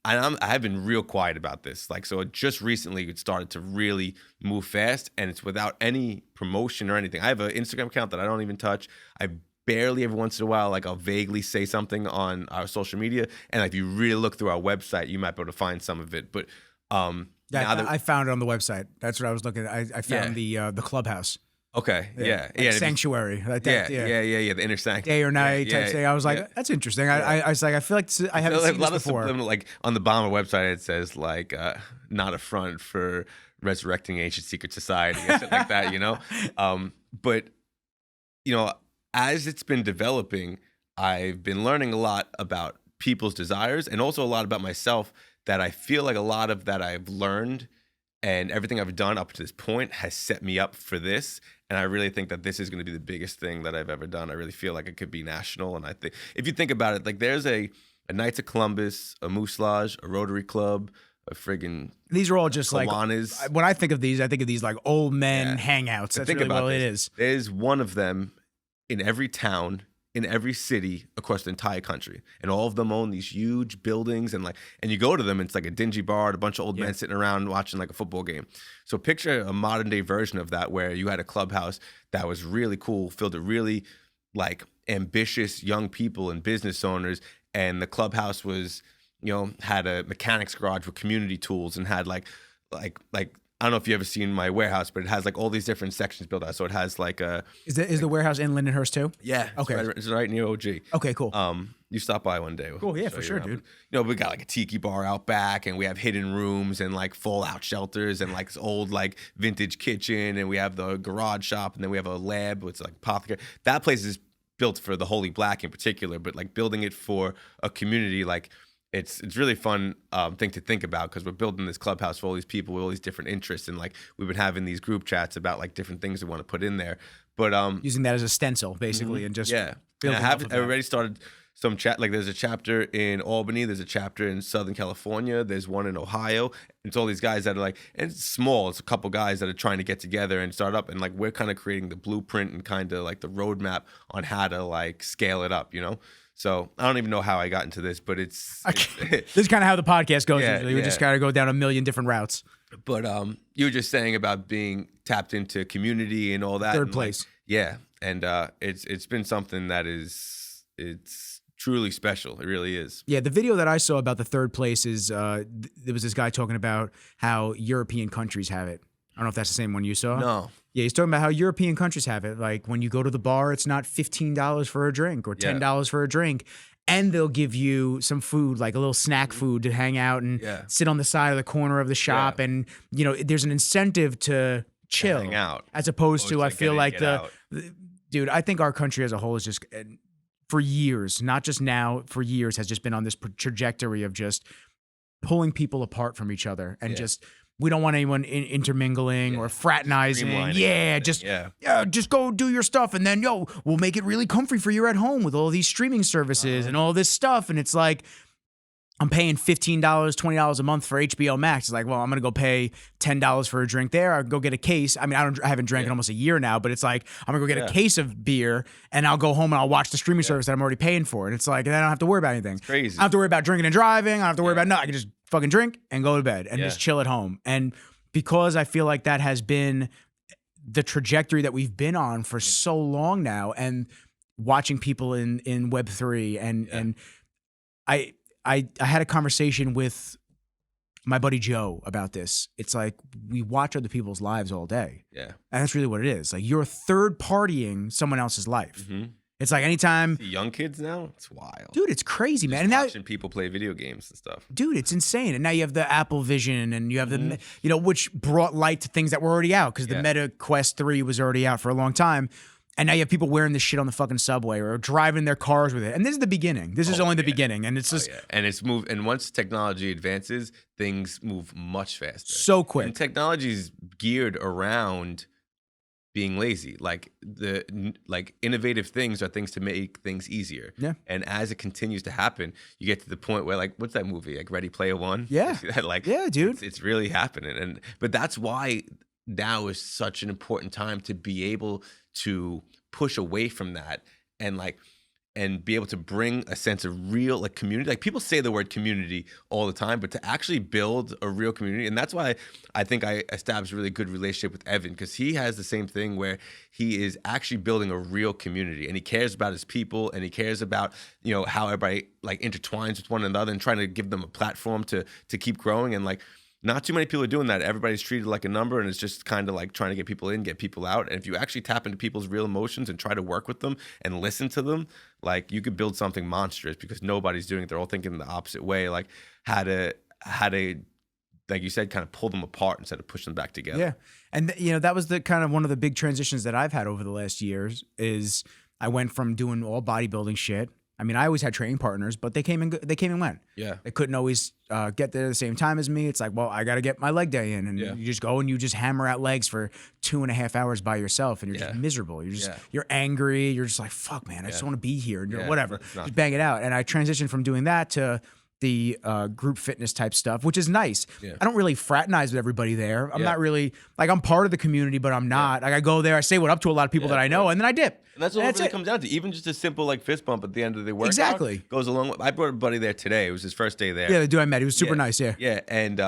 I have been real quiet about this. Like, so just recently it started to really move fast, and it's without any promotion or anything. I have an Instagram account that I don't even touch. I barely every once in a while, like I'll vaguely say something on our social media. And like, if you really look through our website, you might be able to find some of it. But I found it on the website. That's what I was looking at. I found the clubhouse. Okay. Yeah. Sanctuary. Like that, The inner sanctuary. Day or night type thing. I was like, that's interesting. I was like, I feel like I haven't seen this before. Like on the bottom of the website, it says like, not a front for resurrecting ancient secret society or something like that, you know? But, you know, as it's been developing, I've been learning a lot about people's desires and also a lot about myself, that I feel like a lot of that I've learned And everything I've done up to this point has set me up for this. And I really think that this is going to be the biggest thing that I've ever done. I really feel like it could be national. And I think if you think about it, like there's a Knights of Columbus, a Moose Lodge, a Rotary Club, a friggin' these are all just Kiwanis. Like when I think of these like old men hangouts. That's really what it is. There's one of them in every town, in every city across the entire country, and all of them own these huge buildings, and you go to them, it's like a dingy bar, a bunch of old men sitting around watching like a football game. So picture a modern day version of that, where you had a clubhouse that was really cool, filled with really like ambitious young people and business owners, and the clubhouse was, had a mechanics garage with community tools, and had like I don't know if you ever seen my warehouse, but it has like all these different sections built out. So it has like a is the warehouse in Lindenhurst too? Yeah. Okay. It's right near OG. Okay, cool. You stop by one day. Cool, yeah, for sure, dude. We got like a tiki bar out back, and we have hidden rooms and like fallout shelters and like this old like vintage kitchen, and we have the garage shop, and then we have a lab with like apothecary. That place is built for the Holy Black in particular, but like building it for a community, like it's really fun thing to think about, because we're building this clubhouse for all these people with all these different interests, and like we've been having these group chats about like different things we want to put in there. But using that as a stencil basically, and just I already started some chat. Like there's a chapter in Albany, there's a chapter in Southern California, there's one in Ohio. It's all these guys that are like, and it's small, it's a couple guys that are trying to get together and start up, and like we're kind of creating the blueprint and kind of like the roadmap on how to like scale it up, So I don't even know how I got into this, but this is kind of how the podcast goes. Usually. We just got to go down a million different routes. But you were just saying about being tapped into community and all that. Third place. And it's been something that it's truly special. It really is. Yeah, the video that I saw about the third place is there was this guy talking about how European countries have it. I don't know if that's the same one you saw. No. Yeah, he's talking about how European countries have it. Like when you go to the bar, it's not $15 for a drink or $10 for a drink. And they'll give you some food, like a little snack food to hang out and sit on the side of the corner of the shop. And, there's an incentive to chill. Hang out. As opposed to, I feel like dude, I think our country as a whole is just, for years, not just now, for years, has just been on this trajectory of just pulling people apart from each other and just... We don't want anyone intermingling or fraternizing. Just go do your stuff, and then we'll make it really comfy for you at home with all these streaming services and all this stuff. And it's like, I'm paying $15, $20 a month for HBO Max. It's like, well, I'm gonna go pay $10 for a drink there. I'll go get a case. I mean, I haven't drank in almost a year now, but it's like I'm gonna go get a case of beer, and I'll go home and I'll watch the streaming service that I'm already paying for. And it's like, and I don't have to worry about anything. It's crazy. I don't have to worry about drinking and driving. I don't have to worry about nothing. I can just fucking drink and go to bed and just chill at home. And because I feel like that has been the trajectory that we've been on for so long now, and watching people in Web3 and I had a conversation with my buddy Joe about this. It's like we watch other people's lives all day. Yeah. And that's really what it is. Like you're third partying someone else's life. Mm-hmm. It's like anytime the young kids now, it's wild. Dude, it's crazy, man. And now watching people play video games and stuff. Dude, it's insane. And now you have the Apple Vision, and you have the which brought light to things that were already out, because the Meta Quest 3 was already out for a long time. And now you have people wearing this shit on the fucking subway or driving their cars with it. And this is the beginning. This is only the beginning. And it's just and it's moved. And once technology advances, things move much faster. So quick. And technology is geared around being lazy. Like innovative things are things to make things easier. Yeah. And as it continues to happen, you get to the point where, like, what's that movie? Like Ready Player One? Yeah. Yeah, dude. It's really happening. But that's why now is such an important time to be able to push away from that and be able to bring a sense of real community. Like people say the word community all the time, but to actually build a real community. And that's why I think I established a really good relationship with Evan, because he has the same thing where he is actually building a real community, and he cares about his people, and he cares about, how everybody intertwines with one another and trying to give them a platform to keep growing. And not too many people are doing that. Everybody's treated like a number, and it's just kind of like trying to get people in, get people out. And if you actually tap into people's real emotions and try to work with them and listen to them, you could build something monstrous, because nobody's doing it. They're all thinking the opposite way, how to, like you said, kind of pull them apart instead of push them back together. Yeah. And that was the kind of one of the big transitions that I've had over the last years is I went from doing all bodybuilding shit I mean, I always had training partners, but they came and went. Yeah. They couldn't always get there at the same time as me. It's like, well, I got to get my leg day in. And you just go and you just hammer out legs for 2.5 hours by yourself. And you're just miserable. You're angry. You're just like, fuck, man, I just want to be here. And whatever. Just bang it out. And I transitioned from doing that to the group fitness type stuff, which is nice. I don't really fraternize with everybody there. I'm not really, like, I'm part of the community, but I'm not. Like, I go there, I say what up to a lot of people that I know, and then I dip. And that's what it really comes down to. Even just a simple, like, fist bump at the end of the workout goes along with. I brought a buddy there today. It was his first day there. Yeah, the dude I met. He was super nice, Yeah, and,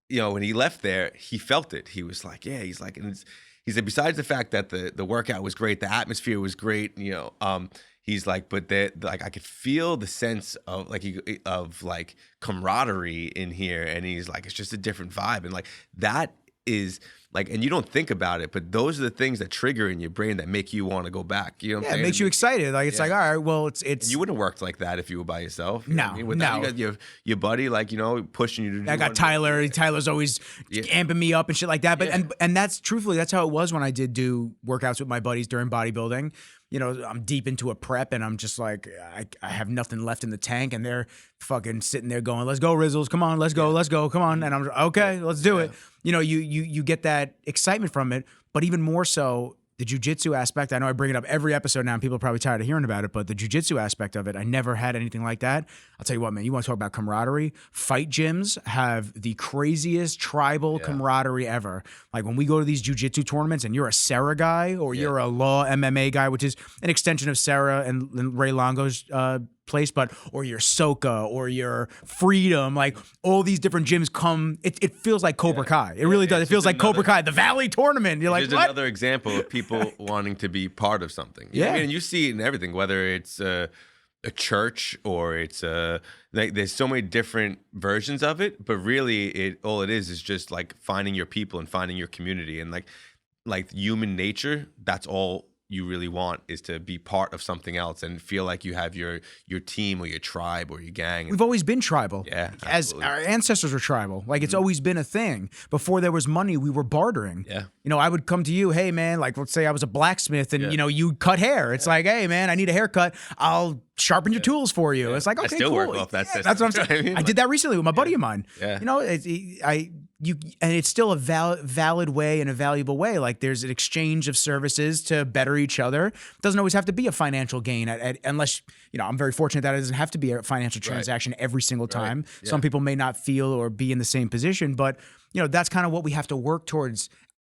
you know, when he left there, he felt it. He was like, he's like, and he said, besides the fact that the workout was great, the atmosphere was great, you know, he's like, but like I could feel the sense of like camaraderie in here, and he's like, it's just a different vibe, and like that is like, and you don't think about it, but those are the things that trigger in your brain that make you want to go back. You know what I'm saying? It makes you excited. Like, it's like, all right, well, it's. And you wouldn't have worked like that if you were by yourself. You know what I mean? With no. that, you got your buddy, like, you know, pushing you to do. I got Tyler. Tyler's always amping me up and shit like that. But and that's truthfully, that's how it was when I did do workouts with my buddies during bodybuilding. You know, I'm deep into a prep and I'm just like, I have nothing left in the tank, and they're fucking sitting there going, let's go, Rizzles, come on, let's go, come on. And I'm like, okay, let's do it. You know, you get that excitement from it, but even more so, the jiu-jitsu aspect. I know I bring it up every episode now and people are probably tired of hearing about it, but the jiu-jitsu aspect of it, I never had anything like that. I'll tell you what, man, you want to talk about camaraderie? Fight gyms have the craziest tribal camaraderie ever. Like, when we go to these jiu-jitsu tournaments and you're a Sarah guy or you're a Law MMA guy, which is an extension of Sarah and Ray Longo's place, or your Soka or your Freedom, like all these different gyms come. It feels like Cobra Kai. It really does. It feels like Cobra Kai, the Valley Tournament. You're like, what? Another example of people wanting to be part of something. You know what I mean? And you see it in everything, whether it's a church or it's like, there's so many different versions of it, but really all it is just like finding your people and finding your community, and like human nature. That's all you really want, is to be part of something else and feel like you have your team or your tribe or your gang. We've always been tribal. Yeah, as our ancestors were tribal. Like, it's always been a thing. Before there was money, we were bartering. Yeah. You know, I would come to you, hey man, like, let's say I was a blacksmith and you know, you cut hair. It's like, hey man, I need a haircut. I'll sharpen your tools for you. It's like, okay, I still cool. work off that system. That's what I'm saying. I did that recently with my buddy of mine. Yeah. You know, and it's still a valid way and a valuable way. Like, there's an exchange of services to better each other. It doesn't always have to be a financial gain, unless, you know, I'm very fortunate that it doesn't have to be a financial transaction every single time. Yeah. Some people may not feel or be in the same position, but, you know, that's kind of what we have to work towards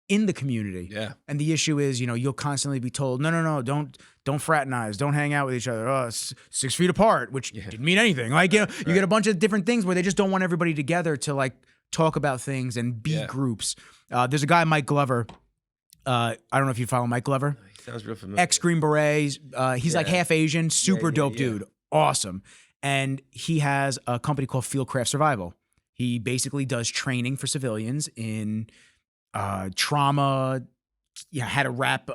in the community. Yeah. And the issue is, you know, you'll constantly be told, no, don't fraternize, don't hang out with each other. 6 feet apart, which didn't mean anything. Like, you know, you get a bunch of different things where they just don't want everybody together to, like, talk about things and be groups. There's a guy, Mike Glover. I don't know if you follow Mike Glover. He sounds real familiar. Ex-Green Berets. He's like half Asian, super dope dude. Awesome. And he has a company called Fieldcraft Survival. He basically does training for civilians in trauma, how to wrap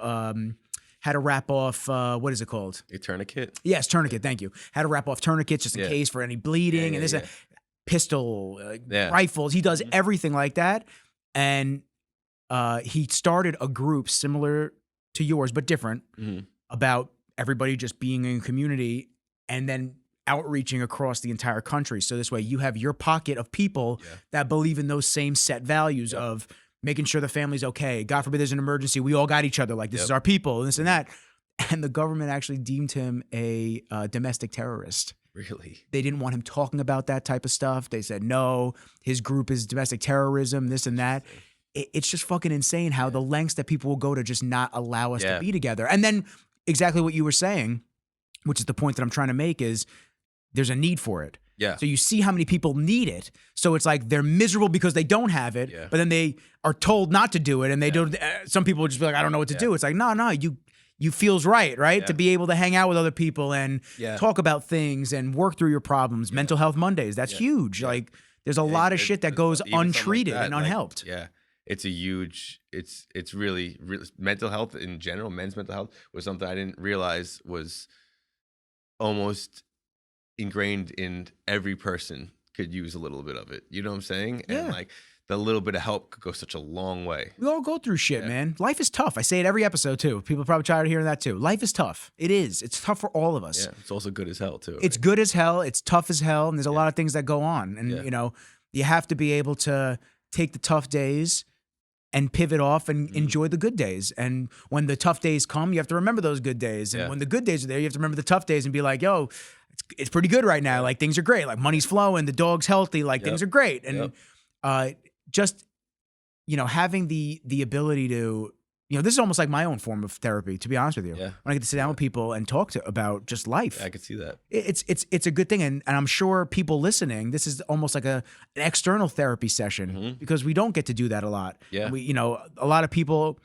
off, what is it called? A tourniquet? Yes, tourniquet, thank you. How to wrap off tourniquets just in case for any bleeding and this. Pistol, rifles. He does everything like that. And he started a group similar to yours, but different, about everybody just being in community and then outreaching across the entire country. So this way you have your pocket of people that believe in those same set values of making sure the family's okay. God forbid there's an emergency. We all got each other. Like, this is our people, and this and that. And the government actually deemed him a domestic terrorist. Really? They didn't want him talking about that type of stuff. They said, no, his group is domestic terrorism, this and that. It's just fucking insane how the lengths that people will go to just not allow us to be together. And then exactly what you were saying, which is the point that I'm trying to make, is there's a need for it. Yeah. So you see how many people need it. So it's like they're miserable because they don't have it, but then they are told not to do it. And they don't, some people will just be like, I don't know what to do. It's like, no, you feels right? To be able to hang out with other people and talk about things and work through your problems. Mental Health Mondays, that's huge. Like, there's a lot of shit that goes untreated and unhelped. It's a huge, it's really mental health in general, men's mental health was something I didn't realize was almost ingrained in every person could use a little bit of it. You know what I'm saying? And like, the little bit of help could go such a long way. We all go through shit, man. Life is tough. I say it every episode too. People are probably tired of hearing that too. Life is tough. It is. It's tough for all of us. Yeah, it's also good as hell too. Right? It's good as hell. It's tough as hell. And there's a lot of things that go on. And, you know, you have to be able to take the tough days and pivot off and enjoy the good days. And when the tough days come, you have to remember those good days. And when the good days are there, you have to remember the tough days and be like, yo, it's pretty good right now. Like, things are great. Like, money's flowing, the dog's healthy, like things are great. And just, you know, having the ability to, you know, this is almost like my own form of therapy, to be honest with you. Yeah. When I get to sit down with people and talk about just life. Yeah, I could see that. It's a good thing. And I'm sure people listening, this is almost like an external therapy session because we don't get to do that a lot. Yeah. We, you know, a lot of people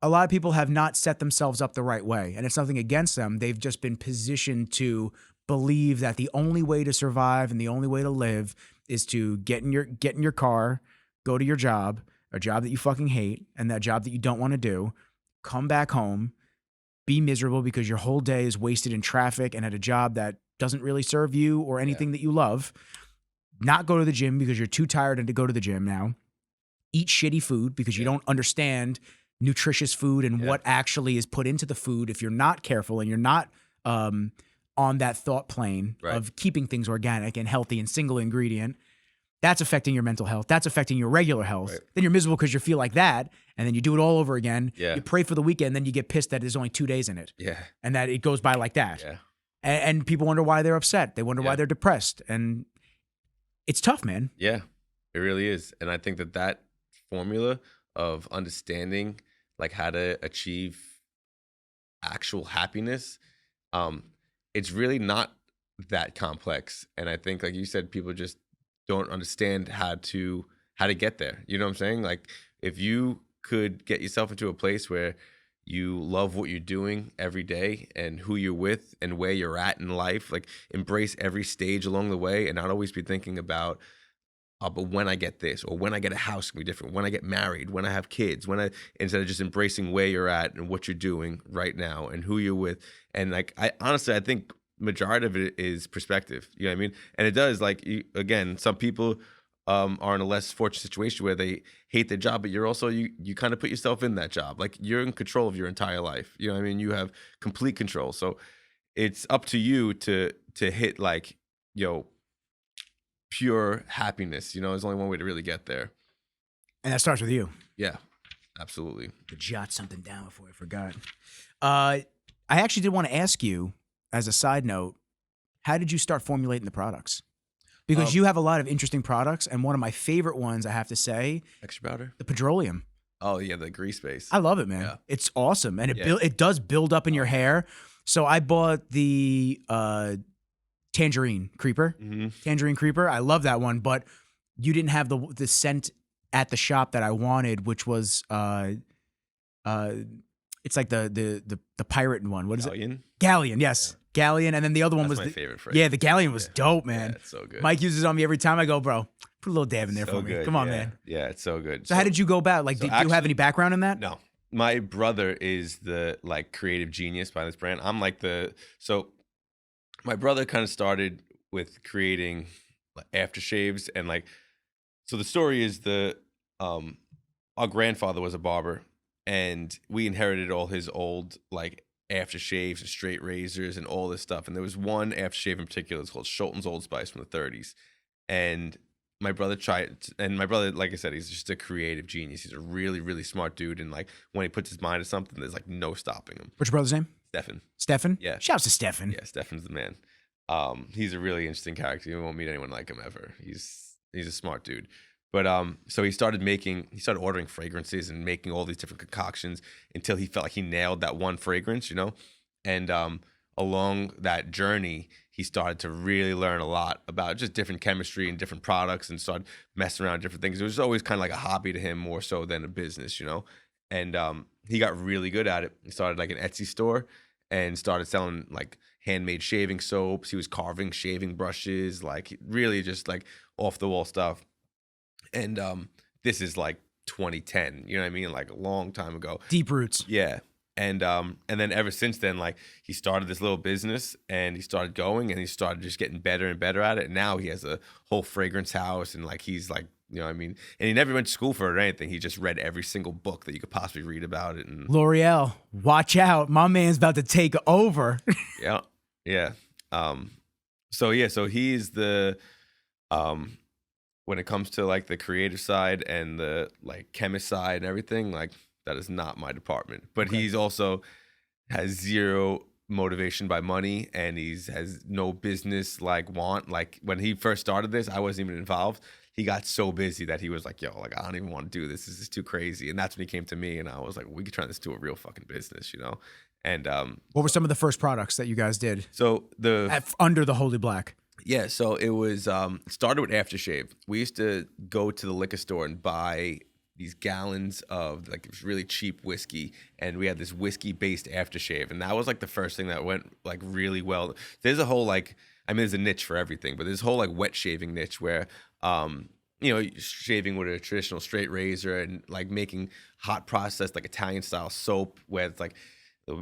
have not set themselves up the right way. And it's nothing against them. They've just been positioned to believe that the only way to survive and the only way to live is to get in your car, go to your job, a job that you fucking hate, and that job that you don't want to do, come back home, be miserable because your whole day is wasted in traffic and at a job that doesn't really serve you or anything that you love, not go to the gym because you're too tired to go to the gym now, eat shitty food because you don't understand nutritious food and what actually is put into the food if you're not careful and you're not on that thought plane of keeping things organic and healthy and single ingredient. That's affecting your mental health. That's affecting your regular health. Right. Then you're miserable because you feel like that. And then you do it all over again. Yeah. You pray for the weekend. Then you get pissed that there's only 2 days in it. Yeah. And that it goes by like that. Yeah. And people wonder why they're upset. They wonder why they're depressed. And it's tough, man. Yeah, it really is. And I think that formula of understanding like how to achieve actual happiness, it's really not that complex. And I think, like you said, people just don't understand how to get there. You know what I'm saying? Like, if you could get yourself into a place where you love what you're doing every day and who you're with and where you're at in life, like embrace every stage along the way and not always be thinking about, but when I get this or when I get a house, it'll be different. When I get married, when I have kids, instead of just embracing where you're at and what you're doing right now and who you're with. And like, I think majority of it is perspective. You know what I mean? And it does, like, again, some people are in a less fortunate situation where they hate their job, but you're also, you kind of put yourself in that job. Like, you're in control of your entire life. You know what I mean? You have complete control. So it's up to you to hit, like, pure happiness. You know, there's only one way to really get there. And that starts with you. Yeah, absolutely. To jot something down before I forgot. I actually did want to ask you, as a side note, how did you start formulating the products? Because you have a lot of interesting products, and one of my favorite ones, I have to say, extra powder, the petroleum. Oh yeah, the grease base. I love it, man. Yeah. It's awesome, and it does build up in your hair. So I bought the tangerine creeper. Tangerine creeper. I love that one, but you didn't have the scent at the shop that I wanted, which was it's like the pirate one. What is it? Galleon. Yes. Yeah. Galleon, and then the other one was my favorite phrase. Yeah, the Galleon was dope, man. Yeah, it's so good. Mike uses it on me every time. I go, bro, put a little dab in there for me. Good. Come on, man. Yeah, it's so good. So how did you go about? Like, do you have any background in that? No, my brother is the like creative genius behind this brand. I'm like so my brother kind of started with creating aftershaves and like. So the story is our grandfather was a barber, and we inherited all his old like aftershaves and straight razors and all this stuff. And there was one aftershave in particular. It's called Schulten's Old Spice from the 30s. And my brother like I said, he's just a creative genius. He's a really, really smart dude. And like when he puts his mind to something, there's like no stopping him. What's your brother's name? Stefan. Stefan? Yeah. Shouts to Stefan. Yeah, Stefan's the man. He's a really interesting character. You won't meet anyone like him ever. He's a smart dude. But so he started ordering fragrances and making all these different concoctions until he felt like he nailed that one fragrance, you know? And along that journey, he started to really learn a lot about just different chemistry and different products and started messing around with different things. It was always kind of like a hobby to him more so than a business, you know? And he got really good at it. He started like an Etsy store and started selling like handmade shaving soaps. He was carving shaving brushes, like really just like off the wall stuff. And this is like 2010, you know what I mean? Like a long time ago. Deep roots. Yeah. And then ever since then, like he started this little business and he started going and he started just getting better and better at it. And now he has a whole fragrance house and like he's like you know what I mean? And he never went to school for it or anything. He just read every single book that you could possibly read about it. And L'Oreal, watch out. My man's about to take over. yeah. Yeah. So he's the, when it comes to like the creative side and the like chemist side and everything, like that is not my department. But he's also has zero motivation by money, and has no business like want. Like when he first started this, I wasn't even involved. He got so busy that he was like, yo, like I don't even want to do this. This is too crazy. And that's when he came to me, and I was like, we could turn this into a real fucking business, you know? And what were some of the first products that you guys did? So under the Holy Black. Yeah, so it was started with aftershave. We used to go to the liquor store and buy these gallons of like really cheap whiskey, and we had this whiskey-based aftershave, and that was like the first thing that went like really well. There's a whole like, I mean, there's a niche for everything, but there's a whole like wet shaving niche where you know, shaving with a traditional straight razor and like making hot processed like Italian style soap where it's like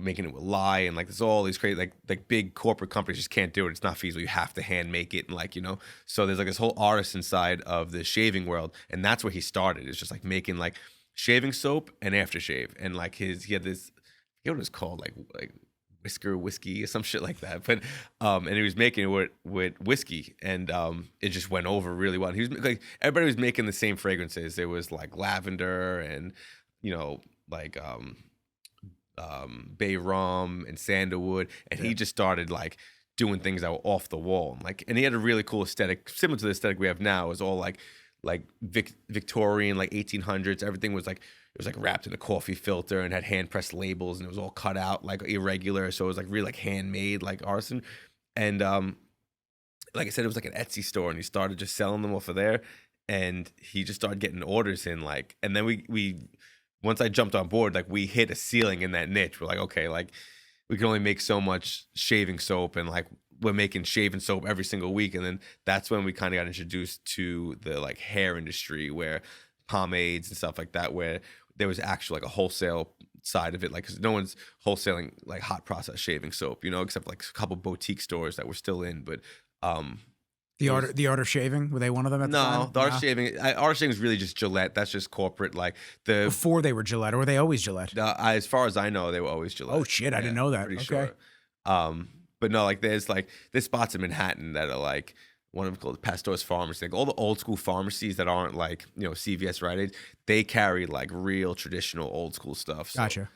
making it with lye, and like there's all these crazy like big corporate companies just can't do it. It's not feasible. You have to hand make it, and like, you know, so there's like this whole artisan side of the shaving world, and that's where he started. It's just like making like shaving soap and aftershave, and like he had this, I forget what it was called, like whisker whiskey or some shit like that. But and he was making it with whiskey, and it just went over really well. He was like, everybody was making the same fragrances. It was like lavender and, you know, like bay rum and sandalwood, and he just started like doing things that were off the wall, and he had a really cool aesthetic similar to the aesthetic we have now. It was all like Victorian, like 1800s. Everything was like, it was like wrapped in a coffee filter and had hand pressed labels, and it was all cut out like irregular, so it was like really like handmade, like artisan. And like I said, it was like an Etsy store, and he started just selling them off of there, and he just started getting orders in, like, and then we once I jumped on board, like we hit a ceiling in that niche. We're like, okay, like we can only make so much shaving soap, and like we're making shaving soap every single week. And then that's when we kind of got introduced to the like hair industry, where pomades and stuff like that, where there was actually like a wholesale side of it. Like, 'cause no one's wholesaling like hot process shaving soap, you know, except like a couple boutique stores that we're still in. But the art of shaving, were they one of them at the time? No, the art of shaving is really just Gillette. That's just corporate. Like before they were Gillette, or were they always Gillette? As far as I know, they were always Gillette. Oh shit, I didn't know that. Pretty okay. Sure. But no, like there's spots in Manhattan that are like, one of them called Pastor's Pharmacy. Like all the old school pharmacies that aren't like, you know, CVS, Rite Aid, they carry like real traditional old school stuff. So, gotcha.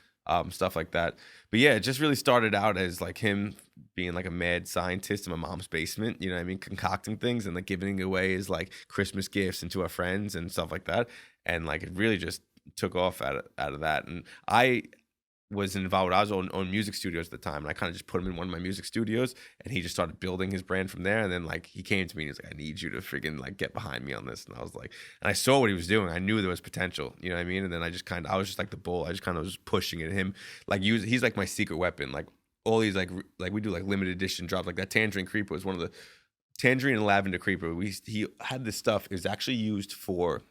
Stuff like that. But yeah, it just really started out as like him being like a mad scientist in my mom's basement, you know what I mean, concocting things and like giving it away as like Christmas gifts and to our friends and stuff like that. And like it really just took off out of that. And I was involved. I was on music studios at the time, and I kind of just put him in one of my music studios, and he just started building his brand from there. And then like he came to me and he's like, I need you to freaking like get behind me on this. And I was like, and I saw what he was doing. I knew there was potential, you know what I mean? And then I was just like the bull. I just kind of was pushing at him. Like he's like my secret weapon. Like all these like we do like limited edition drops. Like that Tangerine Creeper was one of the Tangerine and Lavender Creeper. He had this stuff. It was actually used for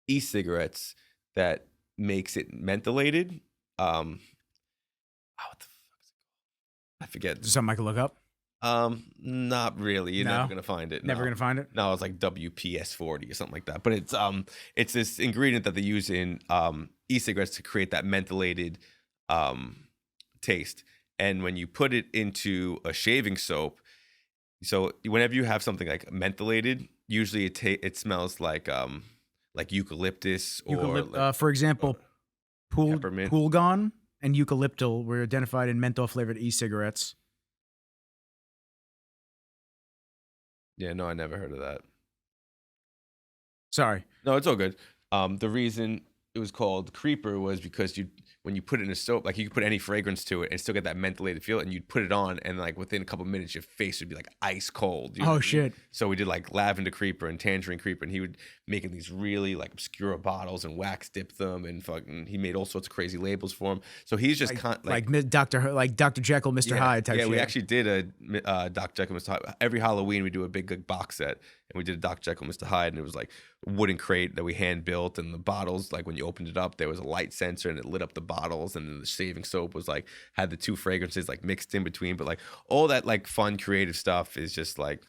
e-cigarettes that makes it mentholated. What the fuck is it called? I forget. Something I could look up? Not really. You're never gonna find it. Never gonna find it? No, it's like WPS40 or something like that. But it's this ingredient that they use in e-cigarettes to create that mentholated taste. And when you put it into a shaving soap, so whenever you have something like mentholated, usually it smells like eucalyptus or for example, peppermint. Poolgon and eucalyptal were identified in menthol flavored e-cigarettes. Yeah, no, I never heard of that. Sorry. No, it's all good. The reason it was called Creeper was because when you put it in a soap, like you could put any fragrance to it and still get that mentholated feel, and you'd put it on, and like within a couple of minutes, your face would be like ice cold. You know shit! So we did like Lavender Creeper and Tangerine Creeper, and he would making these really like obscure bottles and wax dip them, and fucking he made all sorts of crazy labels for them. So he's just like Dr. Jekyll, Mr. Hyde type. Yeah, shit. We actually did a Dr. Jekyll, Mr. Hyde. Every Halloween we do a big like, box set, and we did a Dr. Jekyll, Mr. Hyde, and it was like a wooden crate that we hand built, and the bottles, like when you opened it up, there was a light sensor, and it lit up the bottles, and then the shaving soap was like had the two fragrances like mixed in between. But like all that like fun creative stuff is just like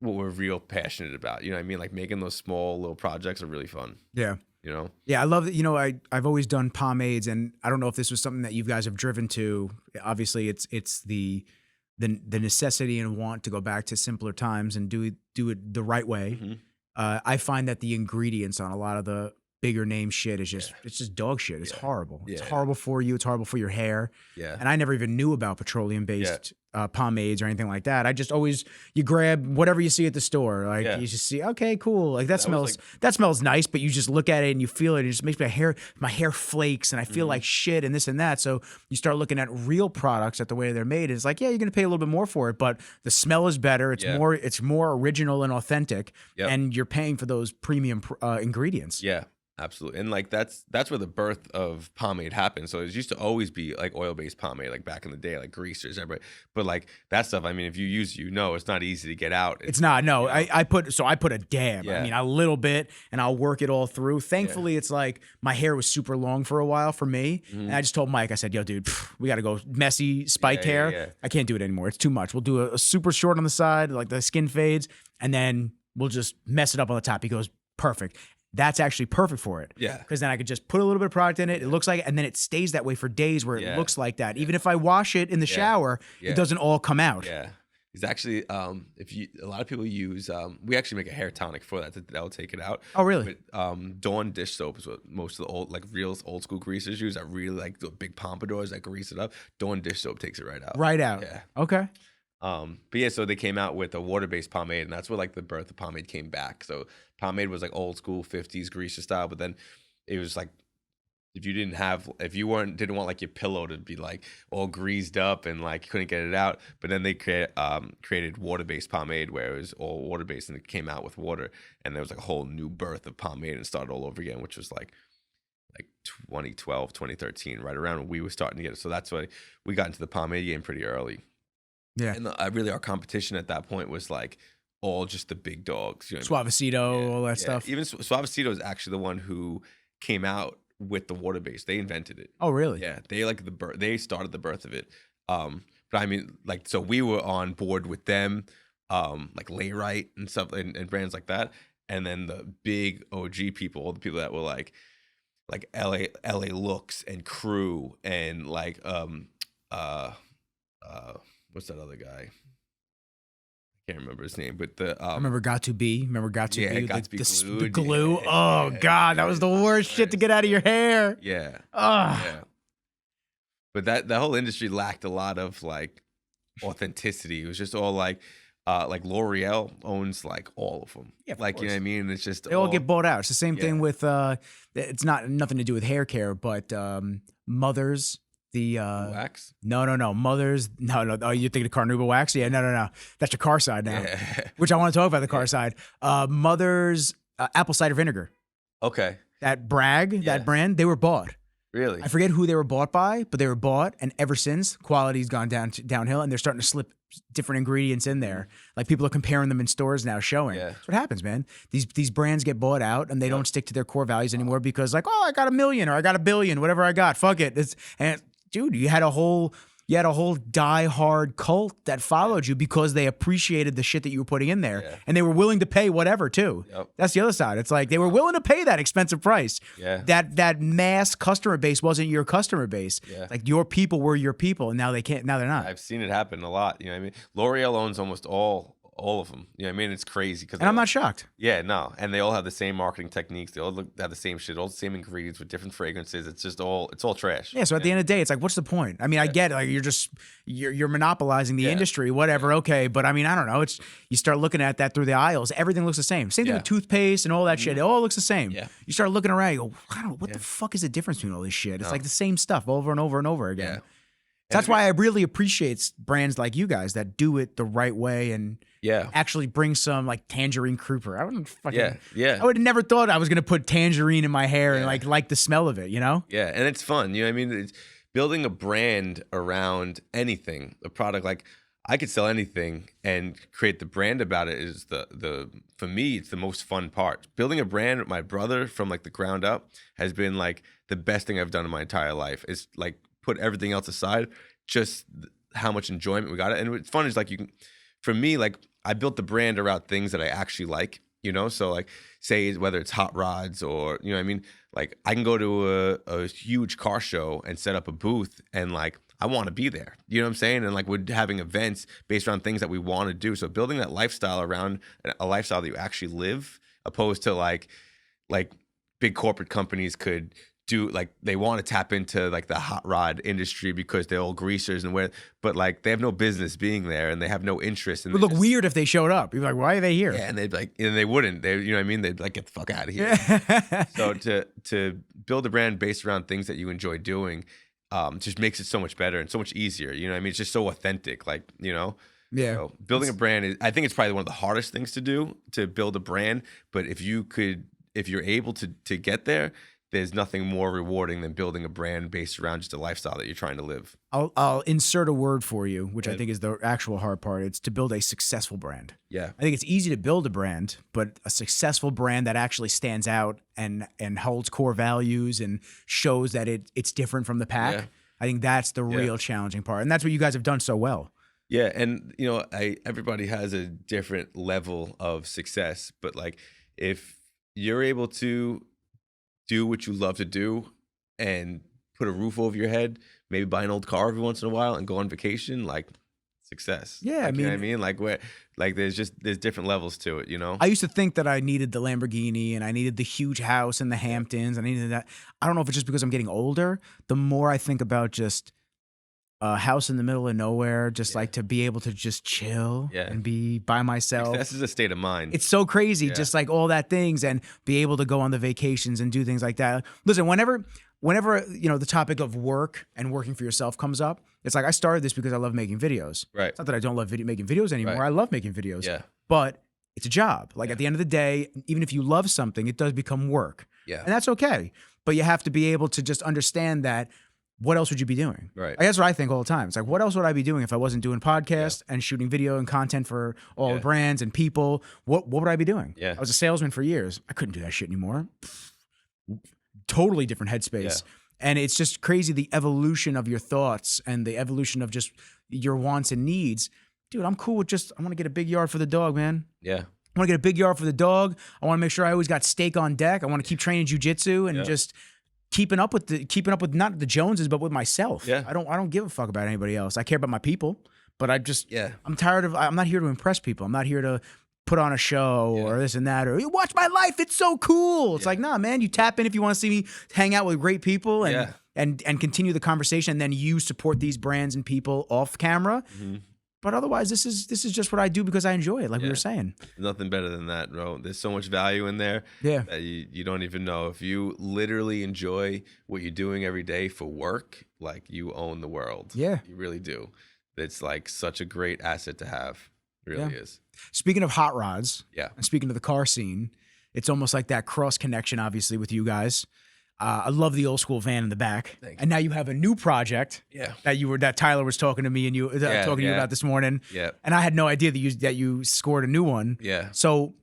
what we're real passionate about. You know what I mean? Like making those small little projects are really fun. Yeah. You know? Yeah, I love that. You know, I've always done pomades, and I don't know if this was something that you guys have driven to. Obviously, it's the necessity and want to go back to simpler times and do it the right way. Mm-hmm. I find that the ingredients on a lot of the bigger name shit is just it's just dog shit. It's horrible. It's horrible for you. It's horrible for your hair. Yeah. And I never even knew about petroleum based pomades or anything like that. I just always you grab whatever you see at the store. Like you just see, okay, cool. Like that smells nice, but you just look at it and you feel it. And it just makes my hair flakes and I feel like shit and this and that. So you start looking at real products at the way they're made. It's like, yeah, you're gonna pay a little bit more for it, but the smell is better. It's more original and authentic, and you're paying for those premium ingredients. Yeah. Absolutely. And like that's where the birth of pomade happened. So it used to always be like oil-based pomade, like back in the day, like greasers, everybody. But like that stuff, I mean, if you use, it's not easy to get out. It's not. No, I put a dab. I mean, a little bit, and I'll work it all through. Thankfully, it's like my hair was super long for a while for me, and I just told Mike, I said, "Yo, dude, we got to go messy spiked hair. Yeah. I can't do it anymore. It's too much. We'll do a super short on the side, like the skin fades, and then we'll just mess it up on the top." He goes, "Perfect." That's actually perfect for it. Yeah. Because then I could just put a little bit of product in it. It looks like it, and then it stays that way for days where it looks like that. Even if I wash it in the shower, it doesn't all come out. Yeah. It's actually, a lot of people use, we actually make a hair tonic for that'll take it out. Oh, really? But Dawn dish soap is what most of the old school greasers use. I really like the big pompadours that grease it up. Dawn dish soap takes it right out. Right out. Yeah. Okay. But yeah, so they came out with a water-based pomade, and that's where like the birth of pomade came back. So pomade was like old school 50s greaser style, but then it was like if you didn't want like your pillow to be like all greased up and like you couldn't get it out, but then they created water-based pomade where it was all water-based and it came out with water, and there was like a whole new birth of pomade and started all over again, which was like 2012, 2013, right around when we were starting to get it. So that's why we got into the pomade game pretty early. Yeah. And really our competition at that point was like all just the big dogs. You know Suavecito, all that stuff. Even Suavecito is actually the one who came out with the water base. They invented it. Oh, really? Yeah. They they started the birth of it. But I mean, like, so we were on board with them, like Layrite and stuff and brands like that. And then the big OG people, all the people that were like LA Looks and Crew and like what's that other guy? I can't remember his name, but I remember Got to Be. Got to Be the glue. Oh God, that was the worst shit to get out of your hair. Yeah. Yeah. But that whole industry lacked a lot of like authenticity. It was just all like L'Oreal owns like all of them. Yeah, like, you know what I mean? It's just they all get bought out. It's the same thing with it's nothing to do with hair care, but Mothers. The wax? No. Mothers. No. Oh, you're thinking of Carnauba wax? Yeah, no. That's your car side now. Yeah. Which I want to talk about the car side. Mothers apple cider vinegar. Okay. That that brand, they were bought. Really? I forget who they were bought by, but they were bought, and ever since, quality's gone downhill, and they're starting to slip different ingredients in there. Like people are comparing them in stores now, showing. Yeah. That's what happens, man. These brands get bought out, and they don't stick to their core values anymore because, like, oh, I got $1 million or I got $1 billion, whatever I got, fuck it. Dude, you had a whole die-hard cult that followed you because they appreciated the shit that you were putting in there, and they were willing to pay whatever too. Yep. That's the other side. It's like they were willing to pay that expensive price. Yeah. That mass customer base wasn't your customer base. Yeah. Like your people were your people, and now they can't. Now they're not. I've seen it happen a lot. You know what I mean? L'Oreal owns almost all of them. You know what I mean? It's crazy. And I'm not shocked. Yeah, no. And they all have the same marketing techniques. They all have the same shit, all the same ingredients with different fragrances. It's just all trash. Yeah, so at the end of the day, it's like, what's the point? I mean, I get it. Like you're monopolizing the industry, whatever, okay. But I mean, I don't know. You start looking at that through the aisles, everything looks the same. Same thing with toothpaste and all that shit. It all looks the same. Yeah. You start looking around, you go, I don't know, what the fuck is the difference between all this shit? It's like the same stuff over and over and over again. Yeah. So that's why I really appreciate brands like you guys that do it the right way and actually bring some like tangerine creeper. I wouldn't fucking I would have never thought I was gonna put tangerine in my hair and like the smell of it, you know? Yeah, and it's fun. You know what I mean? It's building a brand around anything, a product. Like I could sell anything and create the brand about it is the for me, it's the most fun part. Building a brand with my brother from like the ground up has been like the best thing I've done in my entire life. Is like put everything else aside, just how much enjoyment we got it. And what's fun is like for me, like I built the brand around things that I actually like, you know? So like say whether it's hot rods or, you know what I mean? Like I can go to a huge car show and set up a booth and like, I want to be there. You know what I'm saying? And like we're having events based on things that we want to do. So building that lifestyle around a lifestyle that you actually live, opposed to like big corporate companies could do, like they want to tap into like the hot rod industry because they're all greasers but like they have no business being there and they have no interest. It would look weird if they showed up. You'd be like, why are they here? Yeah, and they'd like, and they wouldn't. They, you know what I mean? They'd like, get the fuck out of here. Yeah. So to build a brand based around things that you enjoy doing, just makes it so much better and so much easier. You know what I mean? It's just so authentic, like, you know? Yeah. So building a brand I think it's probably one of the hardest things to do, to build a brand. But if you're able to get there, there's nothing more rewarding than building a brand based around just a lifestyle that you're trying to live. I'll insert a word for you, which I think is the actual hard part. It's to build a successful brand. Yeah. I think it's easy to build a brand, but a successful brand that actually stands out and holds core values and shows that it's different from the pack. Yeah. I think that's the real challenging part. And that's what you guys have done so well. Yeah. And, you know, everybody has a different level of success, but like if you're able to do what you love to do and put a roof over your head, maybe buy an old car every once in a while and go on vacation, like success. Yeah, like, I mean, you know what I mean? Like where, like there's different levels to it, you know? I used to think that I needed the Lamborghini and I needed the huge house in the Hamptons. I needed that. I don't know if it's just because I'm getting older. The more I think about just a house in the middle of nowhere, just like to be able to just chill and be by myself. Success is a state of mind. It's so crazy, just like all that things, and be able to go on the vacations and do things like that. Listen, whenever you know the topic of work and working for yourself comes up, it's like I started this because I love making videos. Right. It's not that I don't love making videos anymore. Right. I love making videos. Yeah. But it's a job. Like at the end of the day, even if you love something, it does become work. Yeah. And that's okay. But you have to be able to just understand that. What else would you be doing? Right. Like, that's what I think all the time. It's like, what else would I be doing if I wasn't doing podcasts and shooting video and content for all the brands and people? What would I be doing? Yeah. I was a salesman for years. I couldn't do that shit anymore. Totally different headspace. Yeah. And it's just crazy, the evolution of your thoughts and the evolution of just your wants and needs. Dude, I'm cool with I want to get a big yard for the dog, man. Yeah. I want to get a big yard for the dog. I want to make sure I always got steak on deck. I want to keep training jiu-jitsu and just keeping up with not the Joneses, but with myself. Yeah. I don't give a fuck about anybody else. I care about my people, but I'm tired of, I'm not here to impress people. I'm not here to put on a show or this and that, or you watch my life. It's so cool. It's like, nah, man, you tap in if you want to see me hang out with great people and continue the conversation. And then you support these brands and people off camera. Mm-hmm. But otherwise, this is just what I do because I enjoy it, like we were saying. Nothing better than that, bro. There's so much value in there that you don't even know. If you literally enjoy what you're doing every day for work, like you own the world. Yeah. You really do. It's like such a great asset to have. It really is. Speaking of hot rods, and speaking of the car scene, it's almost like that cross connection, obviously, with you guys. I love the old school van in the back. Thanks. And now you have a new project that Tyler was talking to me and you talking to you about this morning. Yeah. And I had no idea that you scored a new one. Yeah. So